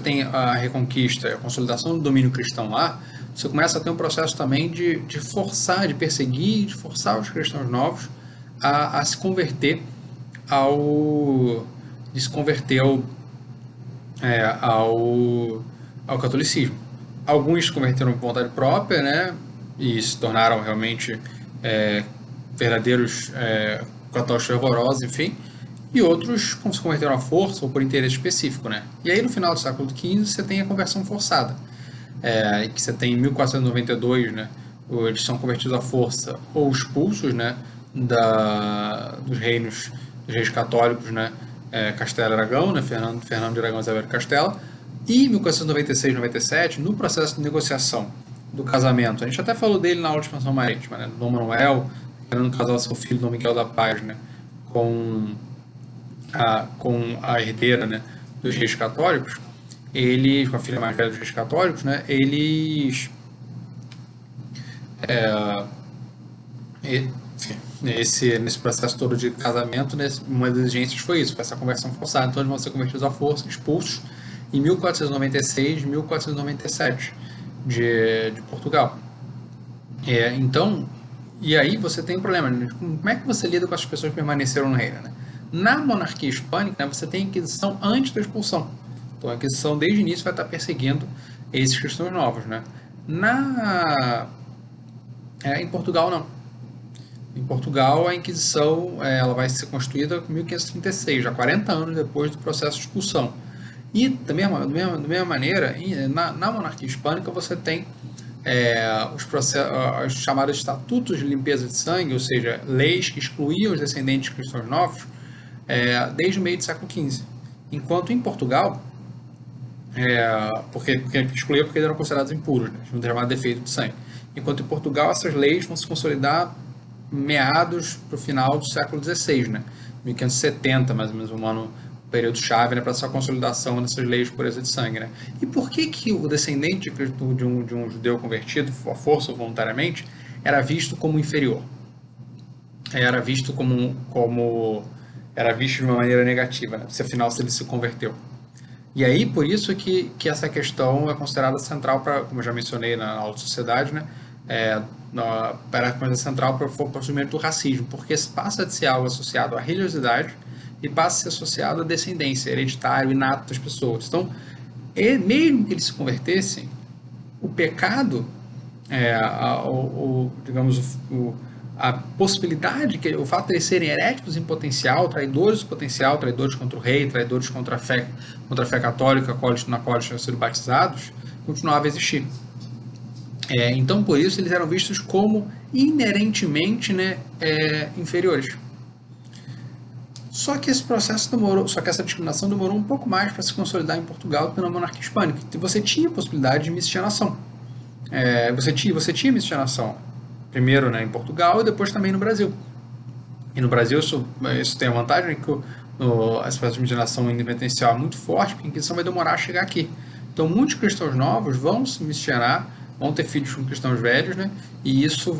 tem a reconquista, a consolidação do domínio cristão lá, você começa a ter um processo também de perseguir, de forçar os cristãos novos a se converter ao catolicismo. Alguns se converteram por vontade própria, né, e se tornaram realmente verdadeiros católicos fervorosos, enfim, e outros se converteram à força ou por interesse específico, né? E aí no final do século XV você tem a conversão forçada, que você tem em 1492, né, eles são convertidos à força ou expulsos, né, dos reis católicos, né, Castela e Aragão, né, Fernando de Aragão e Isabel de Castela, e em 1496, 97, no processo de negociação do casamento, a gente até falou dele na aula de expansão marítima, né, Dom Manuel querendo casar seu filho Dom Miguel da Paz, né, com a herdeira, né, dos reis católicos, com a filha mais velha dos reis católicos, né, eles E, nesse processo todo de casamento, uma das exigências foi isso, foi essa conversão forçada. Então eles vão ser convertidos à força, expulsos em 1496, 1497 de Portugal. Então, e aí você tem um problema, né? Como é que você lida com as pessoas que permaneceram no reino, né? Na monarquia hispânica, né, você tem a Inquisição antes da expulsão. Então a Inquisição desde o início vai estar perseguindo esses cristãos novos, né? Em Portugal não. Em Portugal a Inquisição ela vai ser construída em 1536, já 40 anos depois do processo de expulsão. E da mesma maneira, na monarquia hispânica você tem os chamados estatutos de limpeza de sangue, ou seja, leis que excluíam os descendentes de cristãos novos, desde o meio do século XV. Enquanto em Portugal, porque excluía porque eles eram considerados impuros, né? Um chamado defeito de sangue. Enquanto em Portugal, essas leis vão se consolidar meados para o final do século XVI, né? 1570, mais ou menos, um ano, período chave, né, para essa consolidação dessas leis de pureza de sangue, né? E por que o descendente de um judeu convertido, à força ou voluntariamente, era visto como inferior? Era visto era visto de uma maneira negativa, né? Se afinal se ele se converteu. E aí, por isso que essa questão é considerada central para, como eu já mencionei na aula de sociedade, né? Para a coisa central para o surgimento do racismo, porque passa de ser algo associado à religiosidade e passa a ser associado à descendência, hereditário, inato das pessoas. Então, mesmo que eles se convertessem, o pecado, digamos, a possibilidade, o fato de eles serem heréticos em potencial, traidores contra o rei, traidores contra a fé católica na qual eles tinham sido batizados, continuava a existir. Então, por isso, eles eram vistos como inerentemente, né, inferiores. Só que essa discriminação demorou um pouco mais para se consolidar em Portugal do que na monarquia hispânica. Você tinha a possibilidade de miscigenação. Você tinha miscigenação, primeiro, né, em Portugal e depois também no Brasil. E no Brasil isso tem a vantagem que essa processo de miscigenação independencial é muito forte, porque a Inquisição vai demorar a chegar aqui. Então muitos cristãos novos vão se miscigenar, vão ter filhos com cristãos velhos, né? E isso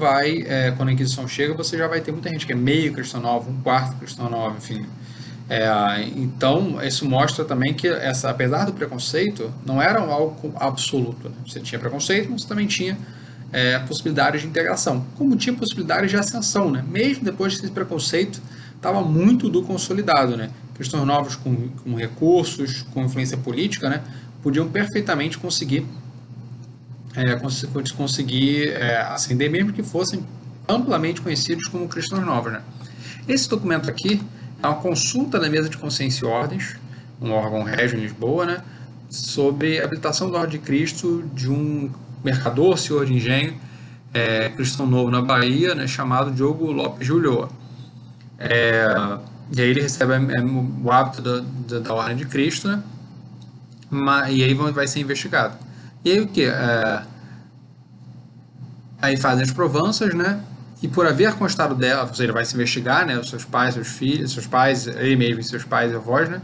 quando a Inquisição chega, você já vai ter muita gente que é meio cristão novo, um quarto cristão novo, enfim. Então, isso mostra também que, apesar do preconceito, não era algo absoluto, né? Você tinha preconceito, mas você também tinha possibilidades de integração, como tinha possibilidades de ascensão, né? Mesmo depois desse preconceito, estava muito do consolidado, né? Cristãos novos com recursos, com influência política, né? Podiam perfeitamente conseguir ascender, mesmo que fossem amplamente conhecidos como cristãos novos, né? Esse documento aqui é uma consulta da Mesa de Consciência e Ordens, um órgão régio em Lisboa, né, sobre a habilitação da Ordem de Cristo de um mercador, senhor de engenho, cristão novo na Bahia, né, chamado Diogo Lopes de Ulloa. E aí ele recebe o hábito da Ordem de Cristo, né, e aí vai ser investigado. E aí o que? Aí fazem as provanças, né? E por haver constado dela, ou seja, ele vai se investigar, né? Os seus pais, seus filhos, seus pais, ele mesmo e seus pais e avós, né?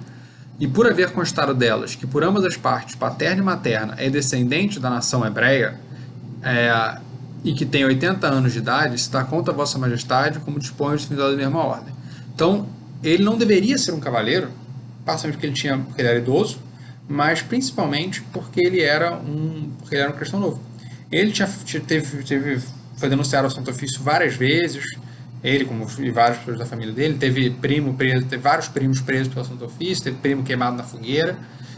E por haver constado delas que por ambas as partes, paterna e materna, é descendente da nação hebreia, e que tem 80 anos de idade, se dá conta a vossa majestade como dispõe os defensores da mesma ordem. Então, ele não deveria ser um cavaleiro, parcialmente porque ele era idoso, mas principalmente porque ele era um cristão novo. Ele foi denunciado ao Santo Ofício várias vezes, ele e várias pessoas da família dele, teve vários primos presos pelo Santo Ofício, teve primo queimado na fogueira,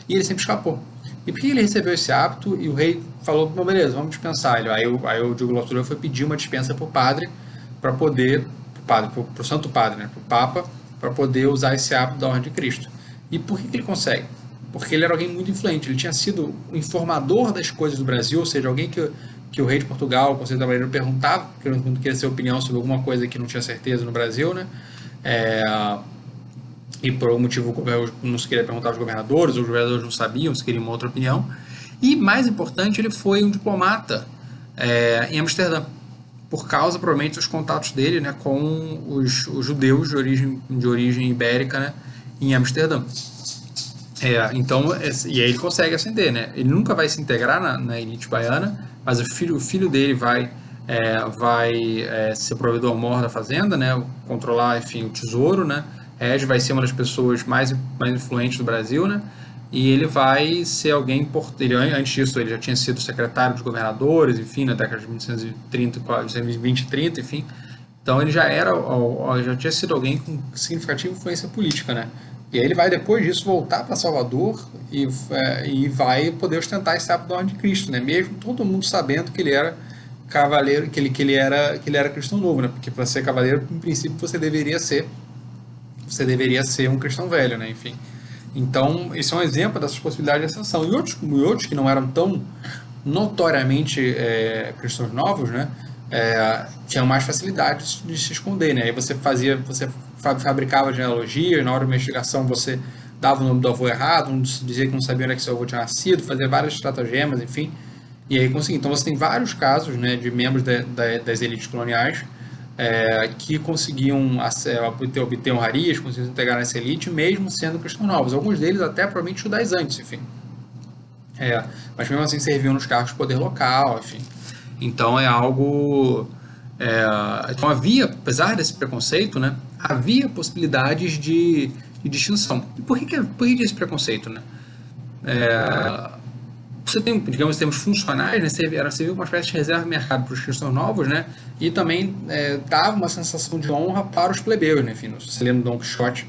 e ele sempre escapou. E por que ele recebeu esse hábito? E o rei falou, bom, beleza, vamos dispensar ele. Aí o Diogo Lopes de Ulloa foi pedir uma dispensa para o padre, para o Santo Padre, né, para o Papa, para poder usar esse hábito da Ordem de Cristo. E por que ele consegue? Porque ele era alguém muito influente, ele tinha sido o informador das coisas do Brasil, ou seja, alguém que o rei de Portugal, o Conselho da Marinha, perguntava, quando queria ser opinião sobre alguma coisa que não tinha certeza no Brasil, né? E por algum motivo não se queria perguntar aos governadores, os governadores não sabiam, se queriam uma outra opinião. E, mais importante, ele foi um diplomata em Amsterdã, por causa, provavelmente, dos contatos dele, né, com os judeus de origem ibérica, né, em Amsterdã. Então, e aí ele consegue ascender, né? Ele nunca vai se integrar na elite baiana, mas o filho dele vai vai ser provedor mor da fazenda, né? Controlar, enfim, o tesouro, né? Regis vai ser uma das pessoas mais influentes do Brasil, né? E ele vai ser alguém antes disso ele já tinha sido secretário de governadores, enfim, na década de 1930, 1920 e 30, enfim. Então ele já tinha sido alguém com significativa influência política, né? E aí ele vai depois disso voltar para Salvador e vai poder ostentar esse hábito da Ordem de Cristo, né? Mesmo todo mundo sabendo que ele era cavaleiro, que ele era cristão novo, né? Porque para ser cavaleiro, em princípio, você deveria ser um cristão velho, né? Enfim. Então, esse é um exemplo dessas possibilidades de ascensão. E outros que não eram tão notoriamente cristãos novos, né? Tinham mais facilidade de se esconder, né? Aí você fabricava genealogia, e na hora da investigação você dava o nome do avô errado, dizia que não sabia onde é que seu avô tinha nascido, fazia várias estratagemas, enfim. E aí conseguia. Então você tem vários casos, né, de membros das elites coloniais que conseguiam obter honrarias, conseguiam integrar nessa elite, mesmo sendo cristãos novos. Alguns deles até provavelmente judaizantes, enfim. Mas mesmo assim serviam nos cargos de poder local, enfim. Então é algo. Então havia, apesar desse preconceito, né, havia possibilidades de distinção. E por que esse preconceito, né? Você tem, digamos, termos funcionais, né? Serviu como uma espécie de reserva de mercado para os cristãos novos, né? E também dava uma sensação de honra para os plebeus, né? Enfim, se você lembra do Don Quixote,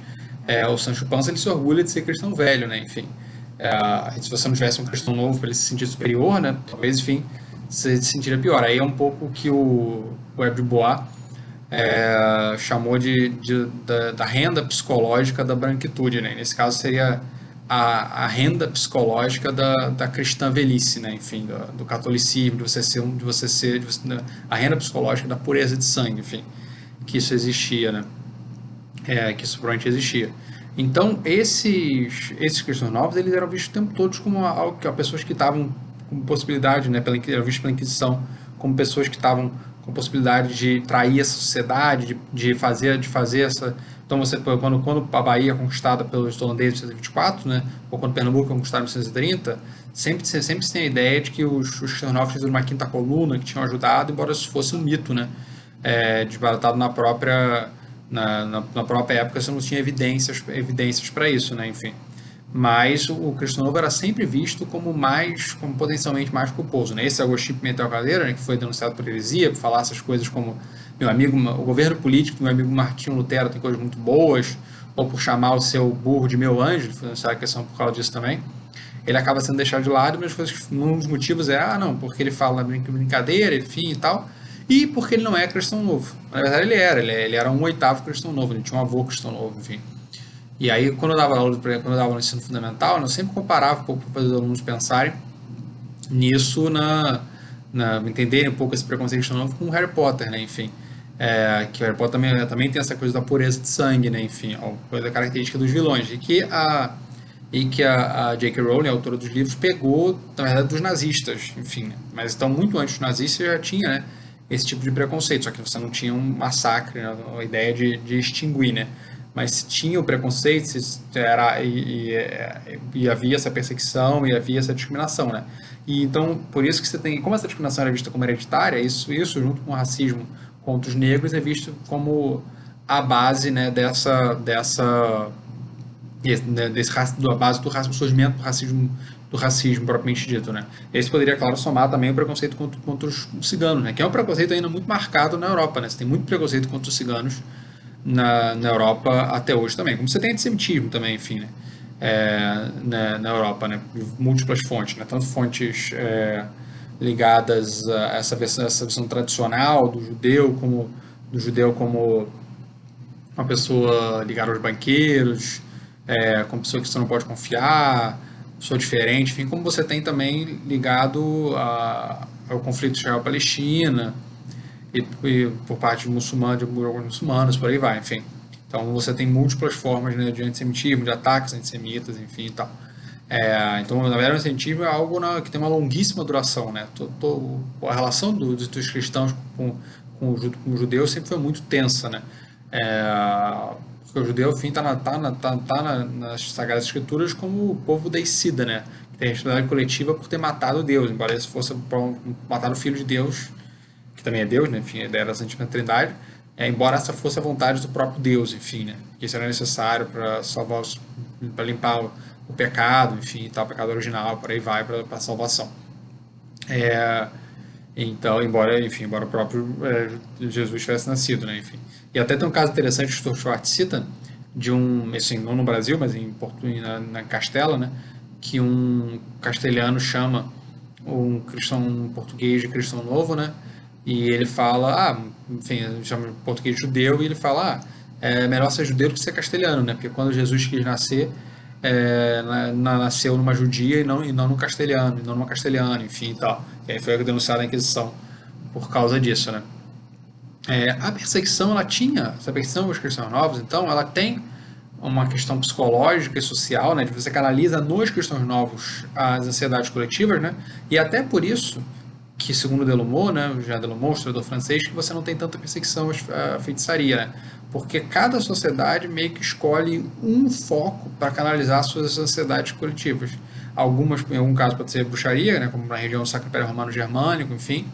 o Sancho Panza, ele se orgulha de ser cristão velho, né? Enfim, se você não tivesse um cristão novo para ele se sentir superior, né? Talvez, enfim, você se sentiria pior. Aí é um pouco o que o Web de Bois chamou da renda psicológica da branquitude, né? Nesse caso seria a renda psicológica da cristã velhice, né? Enfim, do catolicismo, a renda psicológica da pureza de sangue, enfim, que isso existia, né? Que isso provavelmente existia. Então, esses cristãos novos, eles eram vistos o tempo todo como pessoas que estavam com possibilidade, né, eram vistos pela Inquisição como pessoas que estavam com possibilidade de trair a sociedade, de fazer essa... Então, quando a Bahia é conquistada pelos holandeses em 1924, né, ou quando Pernambuco é conquistada em 1930, sempre se tem a ideia de que os cristãos novos fizeram uma quinta coluna, que tinham ajudado, embora isso fosse um mito, né, desbaratado na própria época. Você não tinha evidências para isso, né? Enfim. Mas o cristão novo era sempre visto como potencialmente mais culposo, né? Esse Agostinho Pimentel Caldeira, né, que foi denunciado por heresia, por falar essas coisas como o governo político do meu amigo Martinho Lutero tem coisas muito boas, ou por chamar o seu burro de meu anjo, ele foi denunciado a questão por causa disso também. Ele acaba sendo deixado de lado, mas um dos motivos não, porque ele fala brincadeira, enfim e tal, e porque ele não é cristão novo. Na verdade, ele era um oitavo cristão novo, ele tinha um avô cristão novo, enfim. E aí, quando eu dava aula no ensino fundamental, eu sempre comparava um pouco para os alunos pensarem nisso, entenderem um pouco esse preconceito cristão novo com o Harry Potter, né? Enfim. Que o Harry Potter também tem essa coisa da pureza de sangue, né? Enfim, uma coisa característica dos vilões. E que a J.K. Rowling, a autora dos livros, pegou, na verdade, dos nazistas, enfim. Né? Mas então, muito antes dos nazistas, já tinha, né, esse tipo de preconceito, só que você não tinha um massacre, né, a ideia de extinguir, né? Mas se tinha o preconceito, e havia essa perseguição, e havia essa discriminação, né? E então, por isso que você tem, como essa discriminação era vista como hereditária, isso junto com o racismo contra os negros é visto como a base, né, da base do surgimento do racismo propriamente dito, né? Esse poderia, claro, somar também o preconceito contra os ciganos, né? Que é um preconceito ainda muito marcado na Europa, né? Você tem muito preconceito contra os ciganos na Europa até hoje também. Como você tem antissemitismo também, enfim, né? Na Europa, né? De múltiplas fontes, né? Tanto fontes ligadas a essa versão tradicional do judeu como uma pessoa ligada aos banqueiros, como pessoa que você não pode confiar, pessoa diferente, enfim, como você tem também ligado ao conflito Israel-Palestina e por parte de muçulmanos, por aí vai, enfim. Então você tem múltiplas formas, né, de antissemitismo, de ataques antissemitas, enfim e tal. Então, na verdade, o antissemitismo é algo que tem uma longuíssima duração, né? A relação dos cristãos com os judeus sempre foi muito tensa, né? Porque o judeu, enfim, está nas Sagradas Escrituras como o povo deicida, né? Que tem a responsabilidade coletiva por ter matado Deus, embora isso fosse matar o Filho de Deus, que também é Deus, né? Enfim, a ideia da Santíssima Trindade, embora essa fosse a vontade do próprio Deus, enfim, né? Que isso era necessário para salvar para limpar o pecado, enfim, tal, o pecado original, por aí vai, para a salvação. É, então, embora o próprio Jesus tivesse nascido, né? Enfim. E até tem um caso interessante que o Schwartz cita, de assim, não no Brasil, mas na Castela, né? Que um castelhano chama um cristão português de cristão novo, né? E ele fala, enfim, chama de português judeu, e ele fala, é melhor ser judeu do que ser castelhano, né? Porque quando Jesus quis nascer, nasceu numa judia e não num castelhano, e não numa castelhana, enfim e tal. E aí foi denunciada a Inquisição por causa disso, né? A perseguição, essa perseguição aos cristãos novos, então, ela tem uma questão psicológica e social, né, de você canaliza nos cristãos novos as ansiedades coletivas, né, e até por isso que, segundo Delumeau, né, já Delumeau, historiador francês, que você não tem tanta perseguição à feitiçaria, né, porque cada sociedade meio que escolhe um foco para canalizar suas ansiedades coletivas. Em algum caso pode ser bruxaria, né, como na região do Sacro Império Romano Germânico, enfim,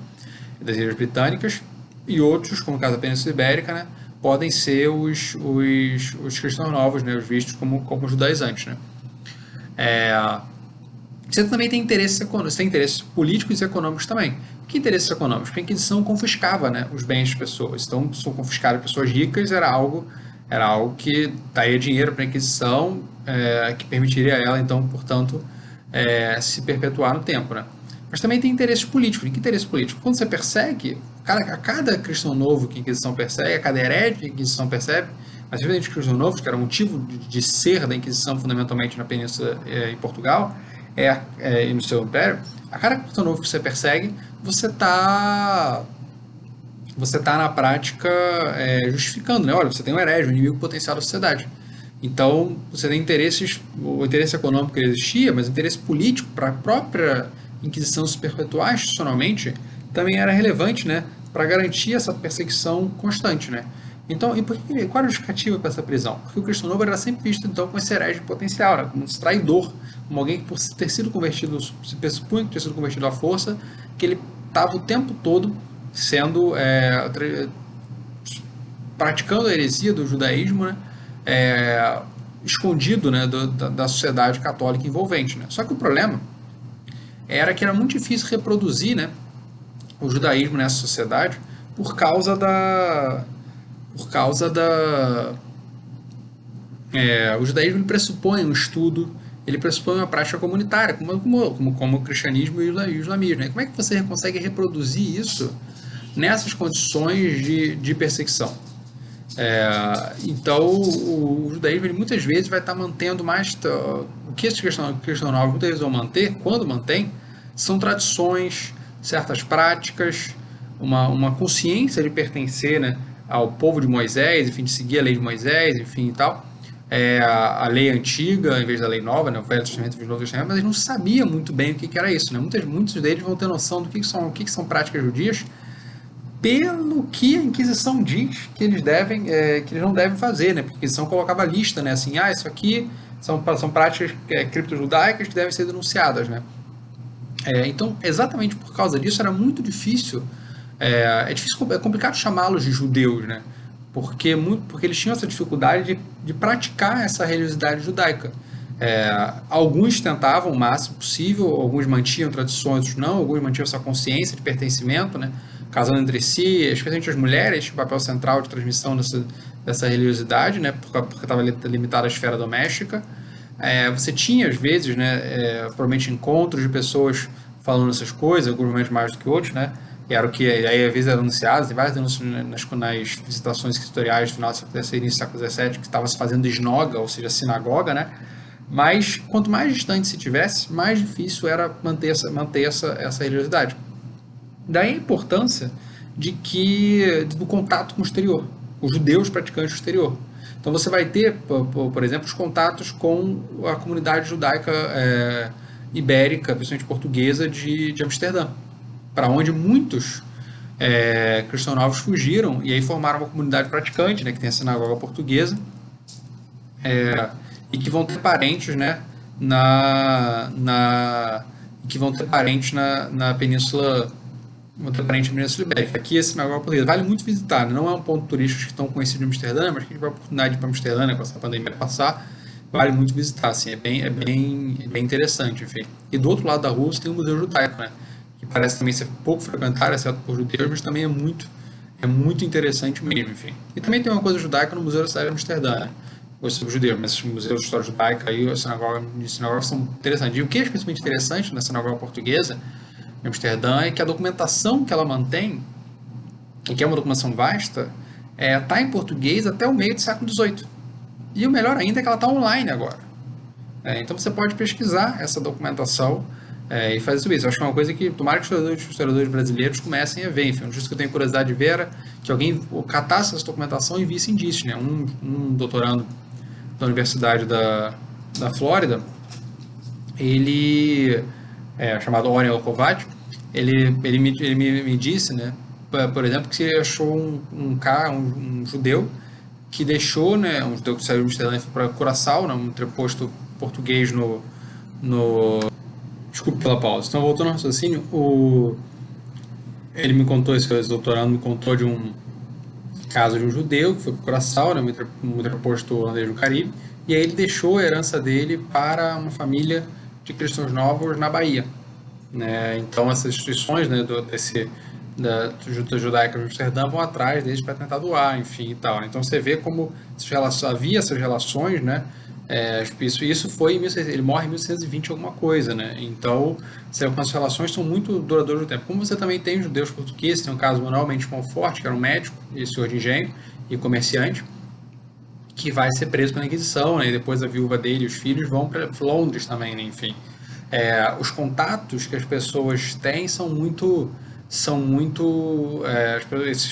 das Ilhas Britânicas, e outros, como o caso da Península Ibérica, né, podem ser os cristãos novos, né, os vistos como judaizantes. Né. Você também tem interesses políticos e econômicos também. Que interesses econômicos? Porque a Inquisição confiscava, né, os bens das pessoas. Então, se confiscar de pessoas ricas era algo que daria dinheiro para a Inquisição, que permitiria a ela, então, portanto, se perpetuar no tempo. Né. Mas também tem interesses políticos. Que interesse político? Quando você persegue, a cada cristão novo que a Inquisição persegue, a cada herege que a Inquisição percebe, mas principalmente os cristãos novos, que era o motivo de ser da Inquisição fundamentalmente na Península em Portugal, e no seu império, a cada cristão novo que você persegue, você está na prática justificando, né? Olha, você tem um herege, um inimigo potencial da sociedade. Então, você tem o interesse econômico que existia, mas o interesse político para a própria Inquisição se perpetuar institucionalmente também era relevante, né, para garantir essa perseguição constante, né. Então, qual era a justificativa para essa prisão? Porque o cristão novo era sempre visto, então, como esse herege potencial, né, como um traidor, como alguém que, por ter sido convertido, se pressupunha que ter sido convertido à força, que ele estava o tempo todo sendo praticando a heresia do judaísmo, né, escondido, né, da sociedade católica envolvente. Né. Só que o problema era que era muito difícil reproduzir, né, o judaísmo nessa sociedade por causa da o judaísmo ele pressupõe um estudo, ele pressupõe uma prática comunitária, como o cristianismo e o islamismo. Né? Como é que você consegue reproduzir isso nessas condições de perseguição? Então, o judaísmo ele, muitas vezes vai estar mantendo mais. O que esses cristãos novos muitas vezes vão manter, quando mantém, são tradições, certas práticas, uma consciência de pertencer, né, ao povo de Moisés, enfim, de seguir a lei de Moisés, enfim e tal. A lei antiga em vez da lei nova, né, o Velho Testamento e o Novo Testamento, mas eles não sabiam muito bem o que era isso. Né? Muitos deles vão ter noção do que são práticas judias pelo que a Inquisição diz que eles não devem fazer, né? Porque a Inquisição colocava a lista, né? Assim, isso aqui são práticas criptojudaicas que devem ser denunciadas, né? Então, exatamente por causa disso, era muito difícil, é complicado chamá-los de judeus, né? Porque eles tinham essa dificuldade de praticar essa religiosidade judaica. Alguns tentavam o máximo possível, alguns mantinham tradições, outros não, alguns mantinham essa consciência de pertencimento, né? Casando entre si, especialmente as mulheres, tinham um papel central de transmissão dessa religiosidade, né? Porque estava limitada à esfera doméstica. Você tinha, às vezes, né, provavelmente encontros de pessoas falando essas coisas, alguns momentos mais do que outros, né? E era o que aí às vezes era anunciado, tem várias denúncias nas visitações escritoriais do final do século XVI e início do século XVII, que estava se fazendo esnoga, ou seja, sinagoga, né? Mas quanto mais distante se tivesse, mais difícil era manter essa religiosidade. Daí a importância do contato com o exterior, os judeus praticantes do exterior. Então você vai ter, por exemplo, os contatos com a comunidade judaica ibérica, principalmente portuguesa, de Amsterdã, para onde muitos cristãos novos fugiram e aí formaram uma comunidade praticante, né, que tem a sinagoga portuguesa, e que vão ter parentes, né, na Península outra parente Península Ibérica. Aqui esse sinagoga portuguesa vale muito visitar, né? Não é um ponto turístico tão conhecido em Amsterdã, mas quem tiver a oportunidade de ir para Amsterdã, né, com essa pandemia passar, vale muito visitar, assim, é bem interessante, enfim. E do outro lado da rua você tem o Museu Judaico, né, que parece também ser pouco frequentado, exceto por judeus, mas também é muito interessante mesmo, enfim. E também tem uma coisa judaica no Museu da Cidade de Amsterdã, né, sobre judeus, mas os museus de história judaica e a sinagoga são interessantes. E o que é especialmente interessante na sinagoga portuguesa em Amsterdã é que a documentação que ela mantém, e que é uma documentação vasta, está em português até o meio do século XVIII. E o melhor ainda é que ela está online agora. Então você pode pesquisar essa documentação e fazer sobre isso. Eu acho que é uma coisa que tomara que os historiadores brasileiros comecem a ver. Enfim, um disso que eu tenho curiosidade de ver era que alguém catasse essa documentação e visse indícios. Né? Um doutorando da Universidade da Flórida, ele, chamado Orion Alcovad, ele me disse, né, por exemplo, que ele achou um judeu que deixou, né, um judeu que saiu de Amsterdã e foi para Curaçao, né, um entreposto português no. Desculpe pela pausa. Então, voltando ao raciocínio, ele me contou, esse doutorando me contou de um caso de um judeu que foi para Curaçao, né, um entreposto holandês no Caribe, e aí ele deixou a herança dele para uma família de cristãos novos na Bahia. Né? Então, essas instituições, né, da judaica de Amsterdã vão atrás deles para tentar doar, enfim e tal. Então você vê como havia essas relações, né? Isso foi ele morre em 1620 alguma coisa, né? Então você vê como as relações são muito duradouras no tempo. Como você também tem judeus portugueses, tem um caso Manuel Mendes Monforte, que era um médico e senhor de engenho e comerciante, que vai ser preso pela Inquisição, né? E depois a viúva dele e os filhos vão para Londres também, né? Enfim. Os contatos que as pessoas têm esses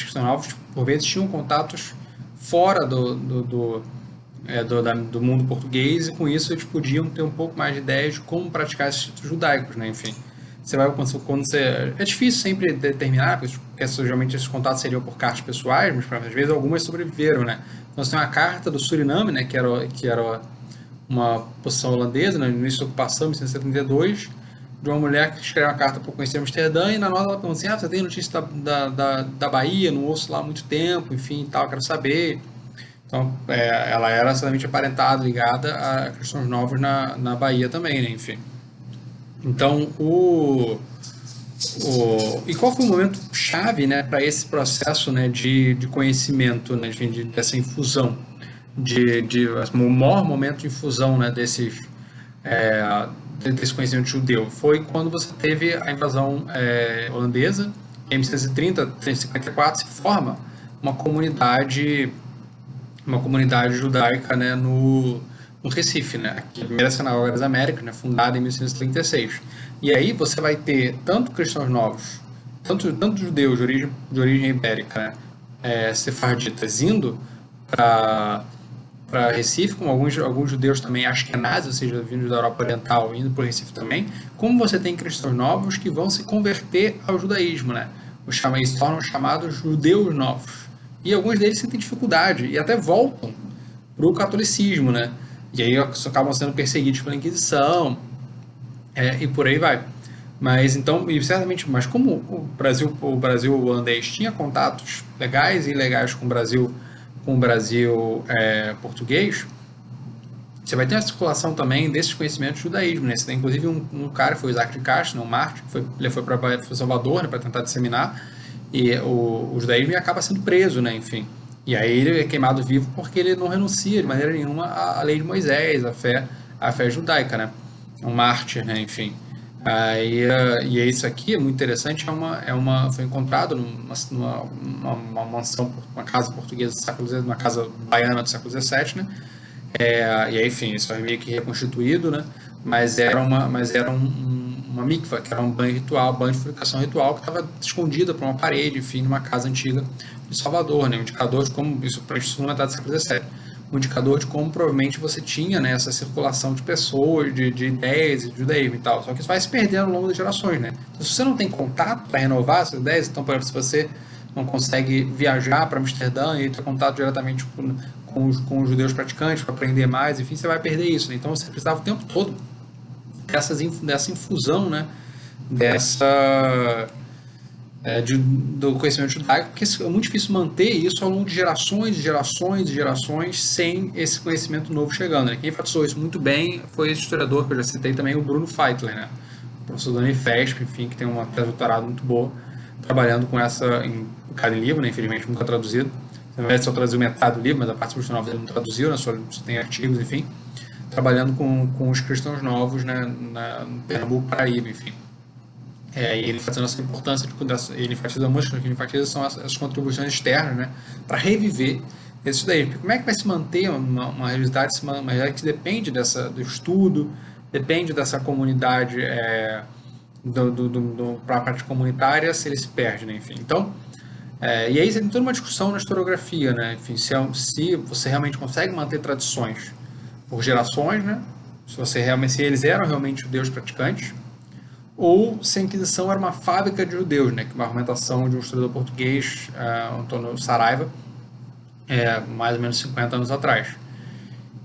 cristãos novos, por vezes, tinham contatos fora do mundo português, e com isso eles podiam ter um pouco mais de ideia de como praticar esses ritos judaicos, né? Enfim, é difícil sempre determinar, porque geralmente esses contatos seriam por cartas pessoais, mas às vezes algumas sobreviveram, né? Então você tem uma carta do Suriname, né, que era uma posição holandesa, né, no início da ocupação, em 1972, de uma mulher que escreve uma carta para conhecer Amsterdã, e na nota ela pergunta assim, você tem notícia da Bahia? Não ouço lá há muito tempo, enfim, tal, quero saber. Então, ela era exatamente aparentada, ligada a cristãos novos na Bahia também, né, enfim. Então, e qual foi o momento chave, né, para esse processo, né, de conhecimento, né, dessa infusão? O maior momento de infusão, né, desse conhecimento judeu foi quando você teve a invasão holandesa. Em 1930, 1954 se forma uma comunidade judaica, né, no Recife, né, a primeira sinagoga das Américas, né, fundada em 1936. E aí você vai ter tanto cristãos novos, tanto judeus de origem ibérica, né, sefarditas, indo para Recife, como alguns judeus também askenazes, ou seja, vindos da Europa Oriental, indo para o Recife também, como você tem cristãos novos que vão se converter ao judaísmo, né? Eles se tornam chamados judeus novos. E alguns deles sentem dificuldade e até voltam para o catolicismo, né? E aí acabam sendo perseguidos pela Inquisição, e por aí vai. Mas como o Brasil holandês tinha contatos legais e ilegais com o Brasil português, você vai ter uma circulação também desses conhecimentos do judaísmo, né? Você tem inclusive um cara que foi o Isaac de Castro, um mártir, ele foi para Salvador, né, para tentar disseminar e o judaísmo acaba sendo preso, né? Enfim. E aí ele é queimado vivo porque ele não renuncia de maneira nenhuma à lei de Moisés, à fé judaica, né? Um mártir, né? Enfim. E isso aqui é muito interessante, foi encontrado numa mansão, uma casa portuguesa do século XVII, uma casa baiana do século XVII, né? E aí, enfim, isso foi meio que reconstituído, né? Mas era uma mikvah, que era um banho de purificação ritual, que estava escondida por uma parede, enfim, numa casa antiga de Salvador, né? Um indicador de como, isso para a metade do século XVII, um indicador de como provavelmente você tinha, né, essa circulação de pessoas, de ideias, de judaísmo e tal. Só que isso vai se perdendo ao longo das gerações, né? Então, se você não tem contato para renovar essas ideias, então, por exemplo, se você não consegue viajar para Amsterdã e ter contato diretamente com os judeus praticantes para aprender mais, enfim, você vai perder isso, né? Então você precisava o tempo todo dessa infusão, né, do conhecimento judaico, porque é muito difícil manter isso ao longo de gerações, gerações e gerações sem esse conhecimento novo chegando. Né? Quem enfatizou isso muito bem foi esse historiador que eu já citei também, o Bruno Feitler, né? Professor da Unifesp, enfim, que tem uma tese de doutorado muito boa, trabalhando com essa em cada livro, né? Infelizmente nunca traduzido. Na verdade, só traduziu metade do livro, mas a parte institucional dele não traduziu, né? Só tem artigos, enfim, trabalhando com os cristãos novos, né? No Pernambuco, Paraíba, enfim. E ele fazendo essa importância, ele enfatiza muito, o que ele enfatiza são essas contribuições externas, né, para reviver isso daí. Porque como é que vai se manter uma realidade, uma realidade que depende do estudo, depende dessa comunidade, para a parte comunitária, se ele se perde, né, enfim. Então, e aí você tem toda uma discussão na historiografia, né, enfim, se você realmente consegue manter tradições por gerações, né, se eles eram realmente judeus praticantes, ou se a Inquisição era uma fábrica de judeus, né, que é uma argumentação de um historiador português, Antônio Saraiva, mais ou menos 50 anos atrás.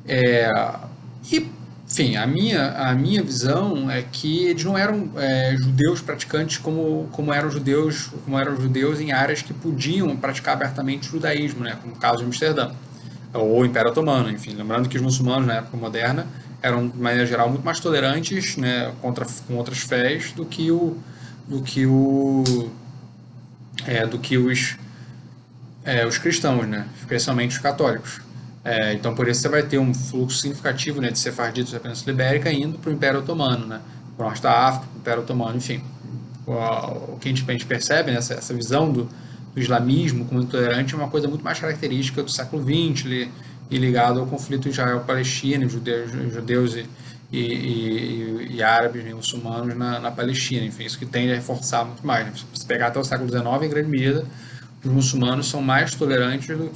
E, enfim, a minha visão é que eles não eram judeus praticantes como eram judeus em áreas que podiam praticar abertamente o judaísmo, né, como o caso de Amsterdã, ou o Império Otomano, enfim, lembrando que os muçulmanos na época moderna eram, de maneira geral, muito mais tolerantes, né, com outras fés do que os cristãos, né, especialmente os católicos. Então, por isso você vai ter um fluxo significativo, né, de sefarditas da Península Ibérica indo para o Império Otomano, né, para o norte da África, para o Império Otomano, enfim. O que a gente percebe, né, essa visão do islamismo como intolerante é uma coisa muito mais característica do século XX e ligado ao conflito Israel-Palestina, judeus e árabes, né, muçulmanos na Palestina. Enfim, isso que tende a reforçar muito mais. Né? Se pegar até o século XIX, em grande medida, os muçulmanos são mais tolerantes do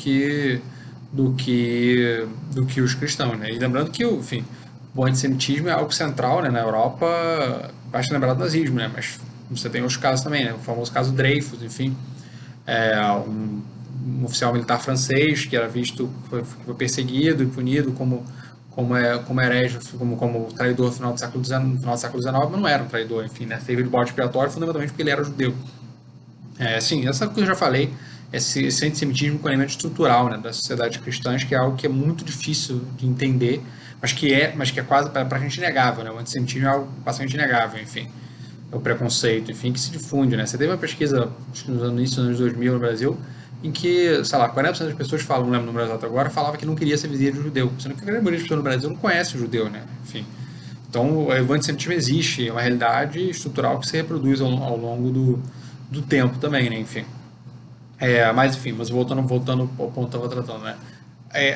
que os cristãos. Né? E lembrando que, enfim, o antissemitismo é algo central, né, na Europa, basta lembrar do nazismo, né, mas você tem outros casos também, né, o famoso caso Dreyfus, enfim, um oficial militar francês que era visto, foi perseguido e punido como herege, como traidor no final do século XIX, mas não era um traidor, enfim, né, teve o bode expiatório fundamentalmente porque ele era judeu. Sim, essa coisa que eu já falei, esse antissemitismo com elemento estrutural, né, da sociedade cristã, que é algo que é muito difícil de entender, mas que é quase para a gente inegável, né? O antissemitismo é algo bastante inegável, enfim. É o preconceito, enfim, que se difunde, né? Você teve uma pesquisa, acho que nos anos 2000 no Brasil, em que, sei lá, 40% das pessoas falam, não lembro o número exato agora, falava que não queria ser vizinha de judeu, sendo que a grande maioria das pessoas no Brasil não conhece o judeu, né? Enfim. Então, o antissemitismo existe, é uma realidade estrutural que se reproduz ao longo do tempo também, né? Enfim. Mas voltando ao ponto que eu estava tratando, né?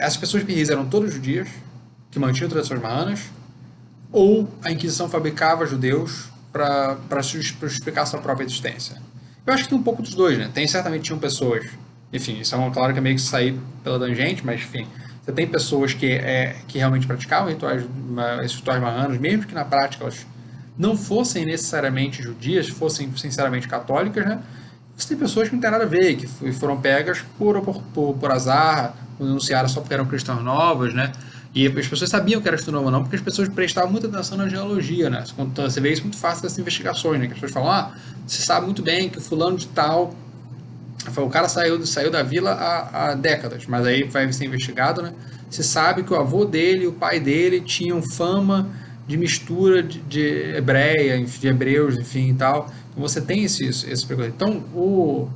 As pessoas pirris eram todas judias, que mantinham tradições marranas, ou a Inquisição fabricava judeus para justificar sua própria existência? Eu acho que tem um pouco dos dois, né? Certamente tinham pessoas, enfim, isso é claro que é meio que sair pela tangente, mas enfim, você tem pessoas que realmente praticavam esses rituais marranos, mesmo que na prática elas não fossem necessariamente judias, fossem sinceramente católicas, né? Você tem pessoas que não tem nada a ver, que foram pegas por azar, denunciaram só porque eram cristãos novos, né? E as pessoas sabiam que era cristão novo ou não, porque as pessoas prestavam muita atenção na genealogia, né? Você vê isso muito fácil dessas investigações, né? Que as pessoas falam, você sabe muito bem que o fulano de tal, o cara saiu da vila há décadas, mas aí vai ser investigado, né? Você sabe que o avô dele e o pai dele tinham fama de mistura de hebreia, de hebreus, enfim e tal. Então você tem esse preconceito. Então,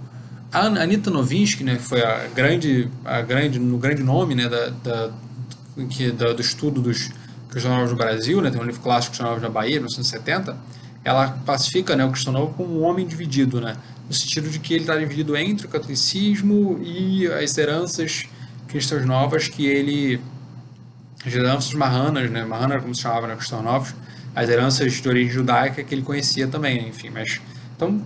a Anita Novinsky, né, que foi no grande nome, né, do estudo dos cristãos novos no Brasil, né, tem um livro clássico Cristãos Novos na Bahia, 1970, ela classifica, né, o cristão novo como um homem dividido, né, no sentido de que ele está dividido entre o catolicismo e as heranças cristãs novas as heranças marranas, né, marrana como se chamava, né, cristãos novos, as heranças de origem judaica que ele conhecia também, né, enfim, mas então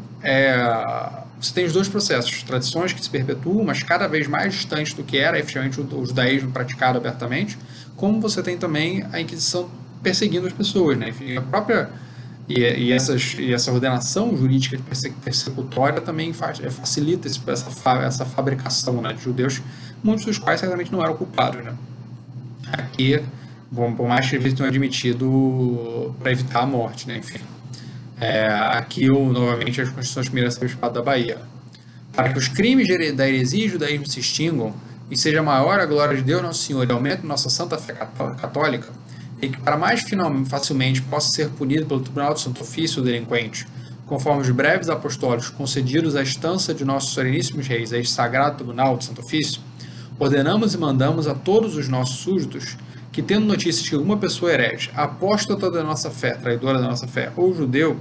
você tem os dois processos, tradições que se perpetuam, mas cada vez mais distantes do que era efetivamente o judaísmo praticado abertamente, como você tem também a Inquisição perseguindo as pessoas, né? Enfim, a própria e essa ordenação jurídica persecutória também facilita essa fabricação, né, de judeus, muitos dos quais certamente não eram culpados, né? Aqui, por mais que eles tenham admitido para evitar a morte, né? Enfim. Aqui, novamente, as Constituições Primeiras do Bispado da Bahia. Para que os crimes da heresia e judaísmo se extingam, e seja maior a glória de Deus Nosso Senhor e aumente nossa santa fé católica, e que para mais facilmente possa ser punido pelo Tribunal do Santo Ofício o delinquente, conforme os breves apostólicos concedidos à instância de nossos sereníssimos reis a este sagrado Tribunal do Santo Ofício, ordenamos e mandamos a todos os nossos súditos que, tendo notícia de que alguma pessoa herege, apóstata da nossa fé, traidora da nossa fé, ou judeu,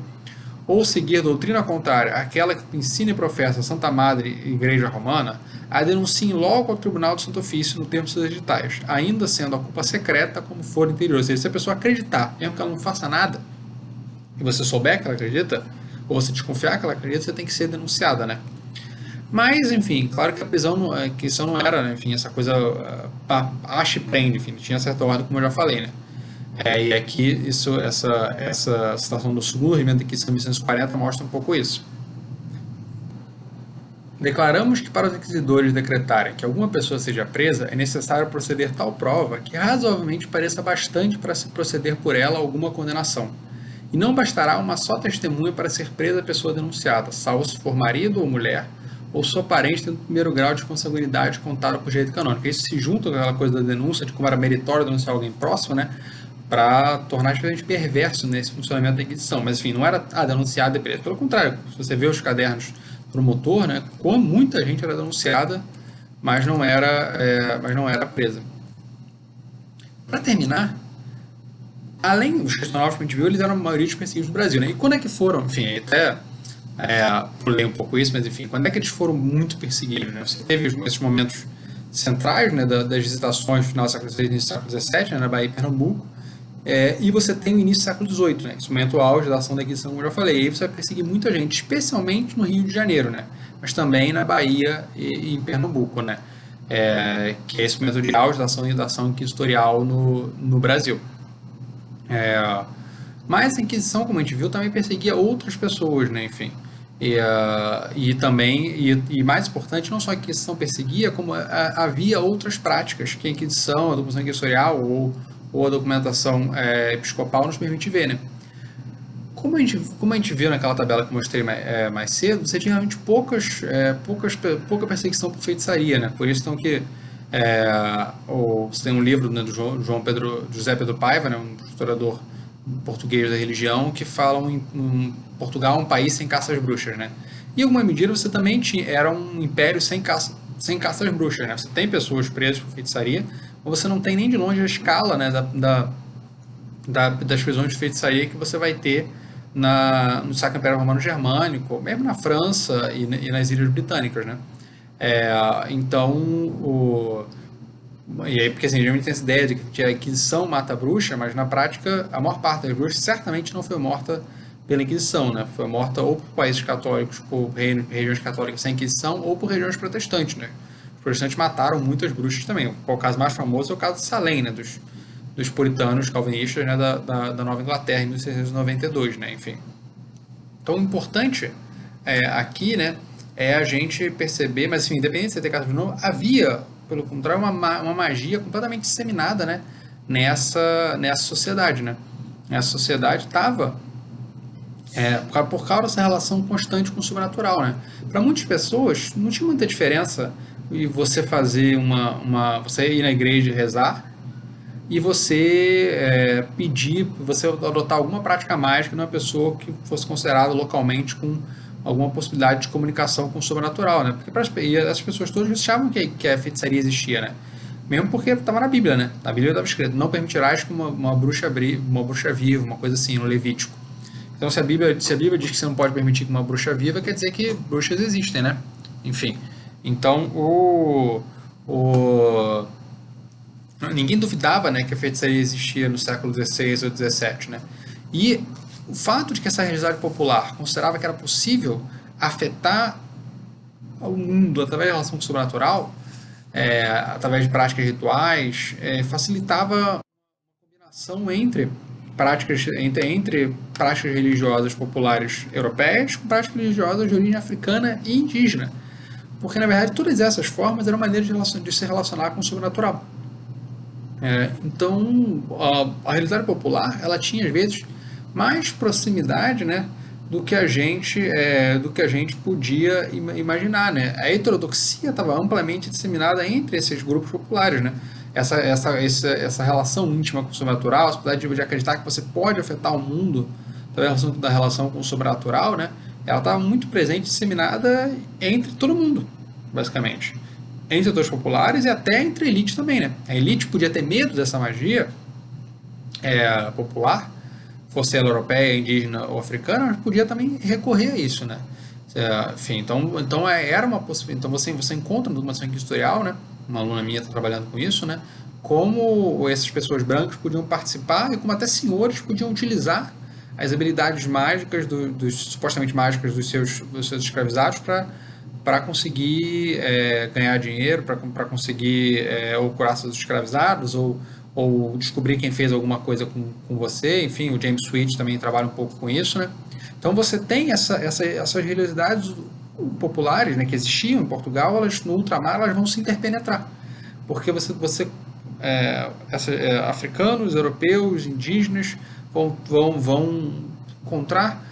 ou seguir doutrina contrária àquela que ensina e professa a Santa Madre Igreja Romana, a denunciem logo ao Tribunal do Santo Ofício no termo dos seus editais, ainda sendo a culpa secreta como for interior. Ou seja, se a pessoa acreditar, mesmo que ela não faça nada, e você souber que ela acredita, ou você desconfiar que ela acredita, você tem que ser denunciada, né? Mas, enfim, claro que a prisão, que isso não era, né? Enfim, essa coisa, acha e prende, enfim, tinha certa ordem, como eu já falei, né? E aqui, essa citação do segundo regimento aqui, São 1940, mostra um pouco isso. Declaramos que para os inquisidores decretarem que alguma pessoa seja presa, é necessário proceder tal prova que razoavelmente pareça bastante para se proceder por ela alguma condenação. E não bastará uma só testemunha para ser presa a pessoa denunciada, salvo se for marido ou mulher, ou sua parente tendo primeiro grau de consanguinidade contado por direito canônico. Isso se junta com aquela coisa da denúncia, de como era meritório denunciar alguém próximo, né? Para tornar especialmente perverso nesse funcionamento da Inquisição. Mas, enfim, não era denunciado e preso. Pelo contrário, se você vê os cadernos promotor, né, como muita gente era denunciada, mas não era presa. Para terminar, além dos questionários que a gente viu, eles eram a maioria dos perseguidos do Brasil. Né? E quando é que foram? Enfim, até pulei um pouco isso, mas enfim, quando é que eles foram muito perseguidos? Né? Você teve esses momentos centrais, né, das visitações no final do século XVI e início do século XVII, né, na Bahia e Pernambuco, e você tem o início do século XVIII, né? Esse momento auge da ação da Inquisição, como eu já falei. E aí você vai perseguir muita gente, especialmente no Rio de Janeiro, né? Mas também na Bahia e em Pernambuco, né? Que é esse momento de auge da ação inquisitorial no Brasil. Mas a Inquisição, como a gente viu, também perseguia outras pessoas, né? Enfim. E também, e mais importante, não só a Inquisição perseguia, como havia outras práticas que a Inquisição, a documentação inquisitorial ou a documentação episcopal nos permite ver, né? Como a gente viu naquela tabela que eu mostrei mais cedo, você tinha realmente pouca perseguição por feitiçaria, né? Por isso então que você tem um livro, né, do José Pedro Paiva, né, um historiador português da religião, que fala em Portugal um país sem caça às bruxas, né? E em alguma medida você também era um império sem caça às bruxas, né? Você tem pessoas presas por feitiçaria, mas você não tem nem de longe a escala, né, das prisões de feitiçaria que você vai ter no Sacro Império Romano Germânico, mesmo na França e nas Ilhas Britânicas, né? Então, e aí, porque assim, a gente tem essa ideia de que a Inquisição mata a bruxa, mas na prática a maior parte das bruxas certamente não foi morta pela Inquisição, né? Foi morta ou por países católicos, por regiões católicas sem Inquisição, ou por regiões protestantes, né? Os protestantes mataram muitas bruxas também. O caso mais famoso é o caso de Salem, né? Dos puritanos calvinistas, né? da Nova Inglaterra em 1692, né? Enfim. Então, o importante aqui, né, é a gente perceber, mas enfim, independente de você ter caso de novo, havia, pelo contrário, uma magia completamente disseminada, né, nessa sociedade, né? Essa sociedade estava por causa dessa relação constante com o sobrenatural, né? Para muitas pessoas não tinha muita diferença e você fazer você ir na igreja e rezar e você você adotar alguma prática mágica numa pessoa que fosse considerada localmente com alguma possibilidade de comunicação com o sobrenatural, né? Porque as pessoas todas achavam que a feitiçaria existia, né? Mesmo porque estava na Bíblia, né? Na Bíblia estava escrito: não permitirás que uma bruxa viva, uma coisa assim, no Levítico. Então, se a Bíblia diz que você não pode permitir que uma bruxa viva, quer dizer que bruxas existem, né? Enfim. Então, ninguém duvidava, né, que a feitiçaria existia no século XVI ou XVII, né? E o fato de que essa religiosidade popular considerava que era possível afetar o mundo através da relação com o sobrenatural, através de práticas rituais, facilitava a combinação entre práticas religiosas populares europeias com práticas religiosas de origem africana e indígena. Porque, na verdade, todas essas formas eram maneiras de se relacionar com o sobrenatural. Então, a realidade popular, ela tinha, às vezes, mais proximidade, né, do que a gente podia imaginar, né? A heterodoxia estava amplamente disseminada entre esses grupos populares, né? Essa relação íntima com o sobrenatural, a possibilidade de acreditar que você pode afetar o mundo da relação com o sobrenatural, né? Ela estava muito presente, disseminada entre todo mundo, basicamente. Entre setores populares e até entre a elite também, né? A elite podia ter medo dessa magia popular, fosse ela europeia, indígena ou africana, mas podia também recorrer a isso, né? Enfim, então era uma possibilidade. Então você encontra no documentação historial, né? Uma aluna minha está trabalhando com isso, né? Como essas pessoas brancas podiam participar e como até senhores podiam utilizar as habilidades mágicas supostamente mágicas dos seus escravizados para conseguir ganhar dinheiro, para conseguir ou curar seus escravizados ou descobrir quem fez alguma coisa com você. Enfim, o James Sweet também trabalha um pouco com isso, né? Então você tem essas religiosidades populares, né, que existiam em Portugal, elas no ultramar elas vão se interpenetrar, porque africanos, europeus, indígenas vão encontrar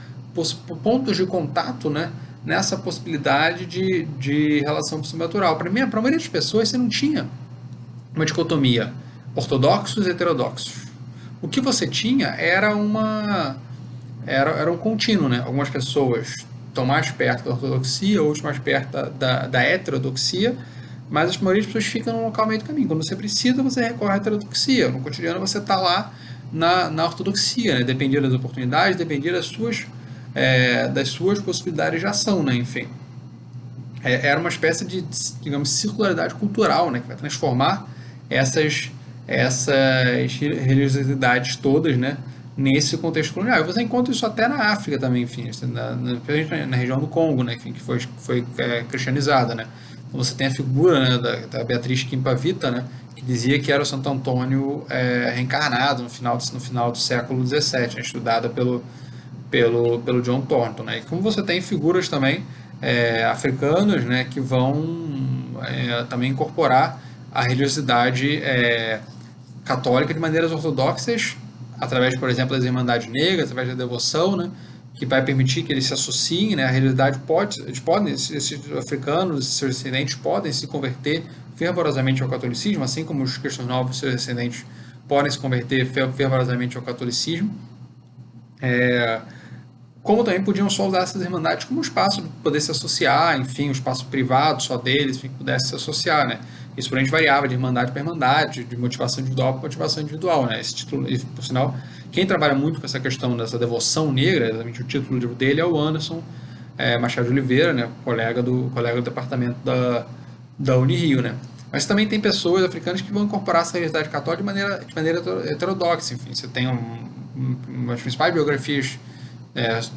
pontos de contato, né, nessa possibilidade de relação sobrenatural. Para a maioria das pessoas você não tinha uma dicotomia ortodoxos e heterodoxos. O que você tinha era um contínuo, né? Algumas pessoas estão mais perto da ortodoxia, outras mais perto da heterodoxia, mas a maioria das pessoas fica num local meio do caminho. Quando você precisa, você recorre à heterodoxia. No cotidiano, você está lá na ortodoxia, né? Dependia das oportunidades, dependia das suas possibilidades de ação, né? Enfim. Era uma espécie de, digamos, circularidade cultural, né? Que vai transformar essas religiosidades todas, né? Nesse contexto colonial. E você encontra isso até na África também, enfim, na região do Congo, né, enfim, que foi cristianizada, né. Então você tem a figura, né, da Beatriz Quimpavita, né, que dizia que era o Santo Antônio reencarnado no final do século XVII, né, estudada pelo John Thornton, né. E como você tem figuras também africanas, né, que vão também incorporar a religiosidade católica de maneiras ortodoxas, através, por exemplo, das Irmandades Negras, através da devoção, né, que vai permitir que eles se associem, né, a realidade esses africanos, esses seus descendentes podem se converter fervorosamente ao catolicismo, assim como os cristãos novos, seus descendentes, podem se converter fervorosamente ao catolicismo, como também podiam só usar essas irmandades como um espaço de poder se associar, enfim, um espaço privado só deles, enfim, que pudesse se associar, né. Isso por a gente variava de irmandade para irmandade, de motivação individual para motivação individual, né. Esse título, por sinal, quem trabalha muito com essa questão dessa devoção negra, exatamente o título do livro dele é o Anderson Machado de Oliveira, né, colega do departamento da Unirio, né. Mas também tem pessoas africanas que vão incorporar essa realidade católica de maneira heterodoxa, enfim, você tem uma das principais biografias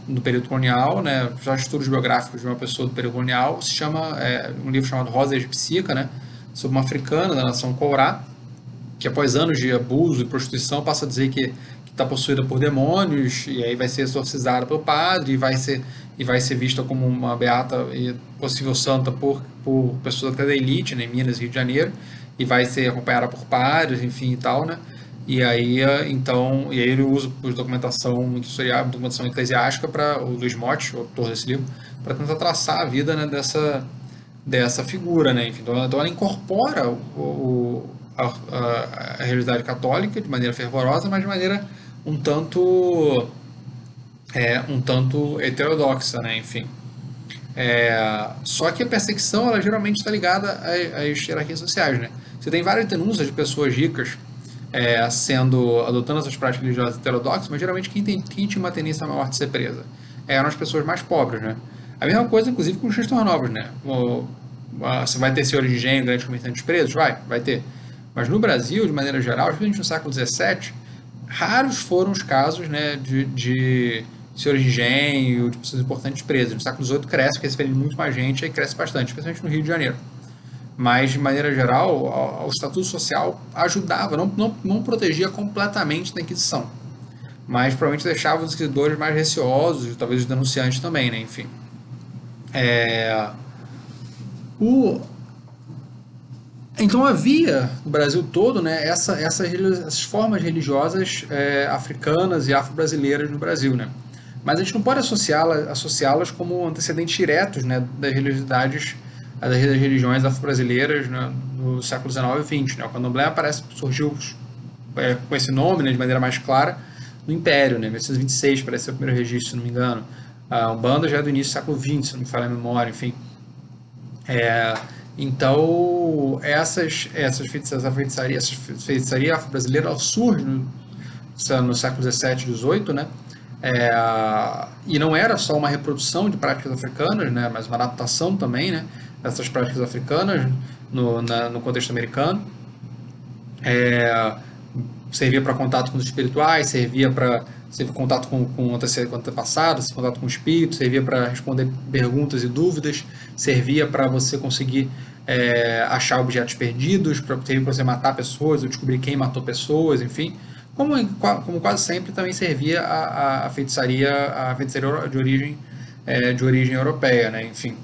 do período colonial, né, já estudos biográficos de uma pessoa do período colonial, se chama um livro chamado Rosa Egipsíaca, né, sobre uma africana da nação Courá, que após anos de abuso e prostituição passa a dizer que está possuída por demônios e aí vai ser exorcizada pelo padre e vai ser vista como uma beata e possível santa por pessoas até da elite, né, em Minas e Rio de Janeiro, e vai ser acompanhada por padres, enfim e tal, né. E aí ele usa documentação historial, documentação eclesiástica para o Luiz Motti, o autor desse livro, para tentar traçar a vida, né, dessa figura, né? Enfim, então ela incorpora a realidade católica de maneira fervorosa, mas de maneira um tanto heterodoxa, né? Enfim. Só que a perseguição ela geralmente está ligada às hierarquias sociais, né? Você tem várias denúncias de pessoas ricas adotando essas práticas religiosas heterodoxas, mas geralmente quem tinha uma tendência maior de ser presa eram as pessoas mais pobres, né? A mesma coisa, inclusive, com os cristãos novos, né? Você vai ter senhores de engenho, grandes comerciantes presos? Vai ter. Mas no Brasil, de maneira geral, especialmente no século XVII, raros foram os casos, né, de senhores de engenho, de pessoas importantes presas. No século XVIII cresce, porque recebendo muito mais gente, aí cresce bastante, especialmente no Rio de Janeiro. Mas, de maneira geral, o estatuto social ajudava, não protegia completamente da Inquisição, mas provavelmente deixava os inquisidores mais receosos, talvez os denunciantes também, né? Enfim. Então havia no Brasil todo, né, essas formas religiosas africanas e afro-brasileiras no Brasil, né? mas a gente não pode associá-las como antecedentes diretos, né, das religiosidades, das religiões afro-brasileiras, né, no século XIX e XX. Né? O candomblé surgiu com esse nome, né, de maneira mais clara no Império, né, em 1826 parece ser o primeiro registro, se não me engano. A Umbanda já é do início do século XX, se não me falha a memória, enfim. Então, essa feitiçaria afro-brasileira surge no século XVII, XVIII, né? E não era só uma reprodução de práticas africanas, né? Mas uma adaptação também, né? Dessas práticas africanas no contexto americano. Servia para contato com os espirituais, servia para contato com antepassados, contato com o espírito, servia para responder perguntas e dúvidas, servia para você conseguir achar objetos perdidos, servia para você matar pessoas, ou descobrir quem matou pessoas, enfim. Como quase sempre também servia a feitiçaria de origem europeia, né? Enfim.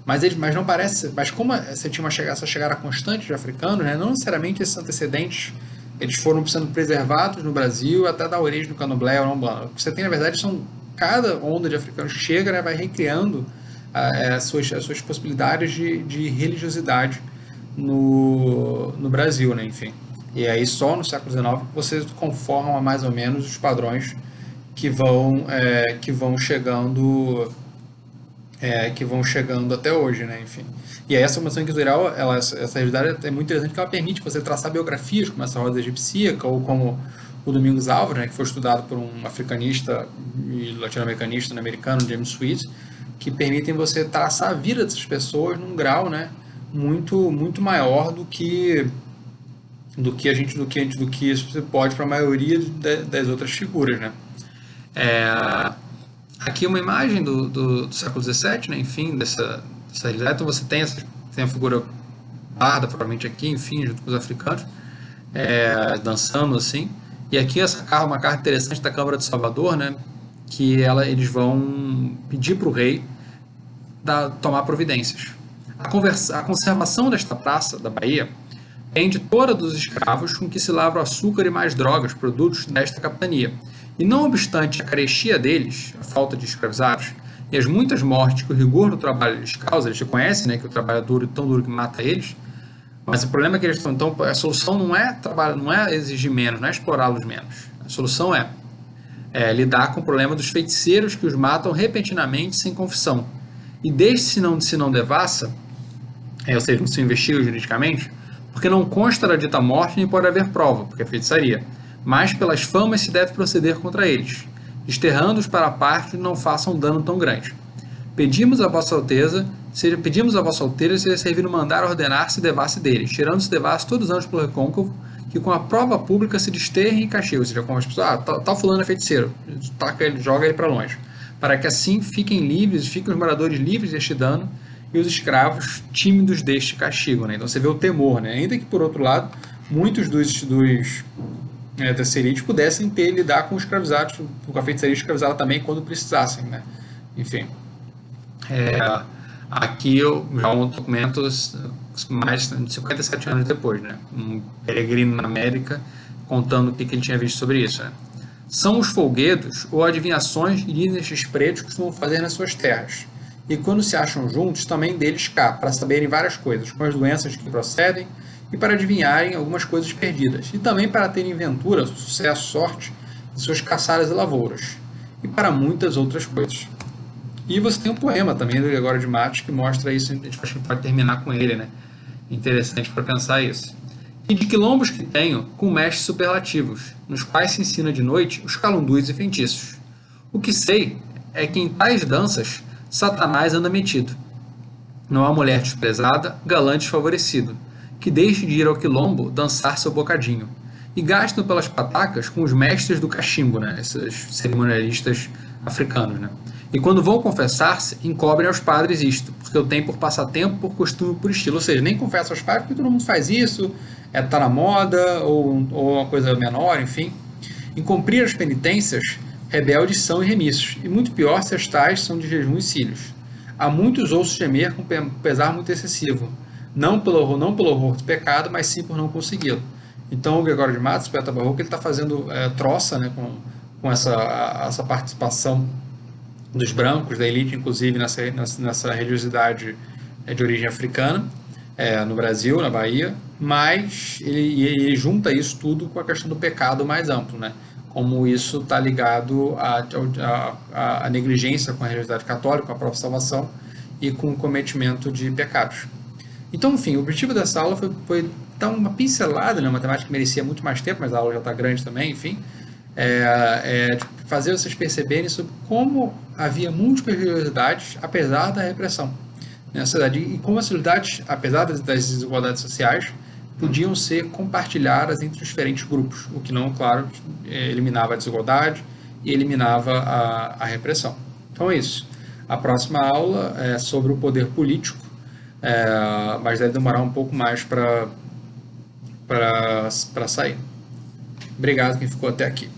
Mas não parece. Mas como você tinha essa chegada constante de africanos, né, não necessariamente esses antecedentes eles foram sendo preservados no Brasil até da origem do candomblé ou não. O que você tem, na verdade, são cada onda de africanos que chega, né, vai recriando as suas possibilidades de religiosidade no Brasil, né, enfim. E aí só no século XIX você conforma mais ou menos os padrões que vão chegando até hoje, né? Enfim. E aí essa formação inquisitorial, essa realidade é muito interessante porque ela permite você traçar biografias como essa roda egipcíaca ou como o Domingos Álvares, né, que foi estudado por um africanista e latino-americanista americano, James Sweet, que permitem você traçar a vida dessas pessoas num grau, né, muito muito maior do que isso pode para a maioria das outras figuras, né? Aqui uma imagem do século XVII, né? Enfim, dessa realidade. Então você tem a figura parda, provavelmente aqui, enfim, junto com os africanos, dançando assim. E aqui uma carta interessante da Câmara de Salvador, né? Que eles vão pedir para o rei tomar providências. A conservação desta praça da Bahia prende toda dos escravos com que se lavra açúcar e mais drogas, produtos desta capitania. E não obstante a carestia deles, a falta de escravizados, e as muitas mortes que o rigor do trabalho lhes causa, eles reconhecem, né, que o trabalho é duro, tão duro que mata eles, mas o problema é que eles estão, então, a solução não é exigir menos, não é explorá-los menos. A solução é lidar com o problema dos feiticeiros que os matam repentinamente sem confissão. E desde se não devassa, ou seja, não se investiga juridicamente, porque não consta da dita morte nem pode haver prova, porque é feitiçaria, mas pelas famas se deve proceder contra eles, desterrando-os para a parte não façam dano tão grande. Pedimos a vossa alteza seja servido mandar ordenar se devasse deles, tirando-se devasse todos os anos pelo recôncavo, que com a prova pública se desterrem e castiguem, ou seja, como as pessoas, tal fulano é feiticeiro, joga ele para longe, para que assim fiquem os moradores livres deste dano, e os escravos tímidos deste castigo, né? Então você vê o temor, né? Ainda que por outro lado muitos das elites pudessem lidar com escravizados, com a feitiçaria escravizada também quando precisassem, né? Enfim, aqui já um documento mais de 57 anos depois, né? Um peregrino na América contando o que ele tinha visto sobre isso, né? São os folguedos ou adivinhações que dizem estes pretos costumam fazer nas suas terras. E quando se acham juntos, também deles cá, para saberem várias coisas, com as doenças que procedem, e para adivinharem algumas coisas perdidas, e também para terem ventura, sucesso, sorte, em suas caçadas e lavouras, e para muitas outras coisas. E você tem um poema também do Gregório de Matos que mostra isso, a gente pode terminar com ele, né? Interessante para pensar isso. E de quilombos que tenho, com mestres superlativos, nos quais se ensina de noite os calundus e feitiços. O que sei é que em tais danças Satanás anda metido. Não há mulher desprezada, galante desfavorecido, que deixe de ir ao quilombo dançar seu bocadinho, e gastam pelas patacas com os mestres do cachimbo, né, esses cerimonialistas africanos, né. E quando vão confessar-se, encobrem aos padres isto, porque eu tenho por passatempo, por costume, por estilo, ou seja, nem confessa aos padres porque todo mundo faz isso, tá na moda, ou uma coisa menor, enfim. Em cumprir as penitências, rebeldes são e remissos, e muito pior se as tais são de jejum e cílios. Há muitos ouço gemer com pesar muito excessivo, não pelo horror do pecado, mas sim por não consegui-lo. Então o Gregório de Matos, poeta barroco, ele está fazendo troça, né, com essa participação dos brancos, da elite, inclusive nessa religiosidade de origem africana, no Brasil, na Bahia, mas ele junta isso tudo com a questão do pecado mais amplo, né? Como isso está ligado à negligência com a religiosidade católica, com a própria salvação e com o cometimento de pecados. Então, enfim, o objetivo dessa aula foi dar uma pincelada, né? Uma temática que merecia muito mais tempo, mas a aula já está grande também, enfim, fazer vocês perceberem sobre como havia múltiplas religiosidades, apesar da repressão na sociedade, e como as sociedades, apesar das desigualdades sociais, podiam ser compartilhadas entre os diferentes grupos, o que não, claro, eliminava a desigualdade e eliminava a repressão. Então é isso. A próxima aula é sobre o poder político, mas deve demorar um pouco mais para sair. Obrigado quem ficou até aqui.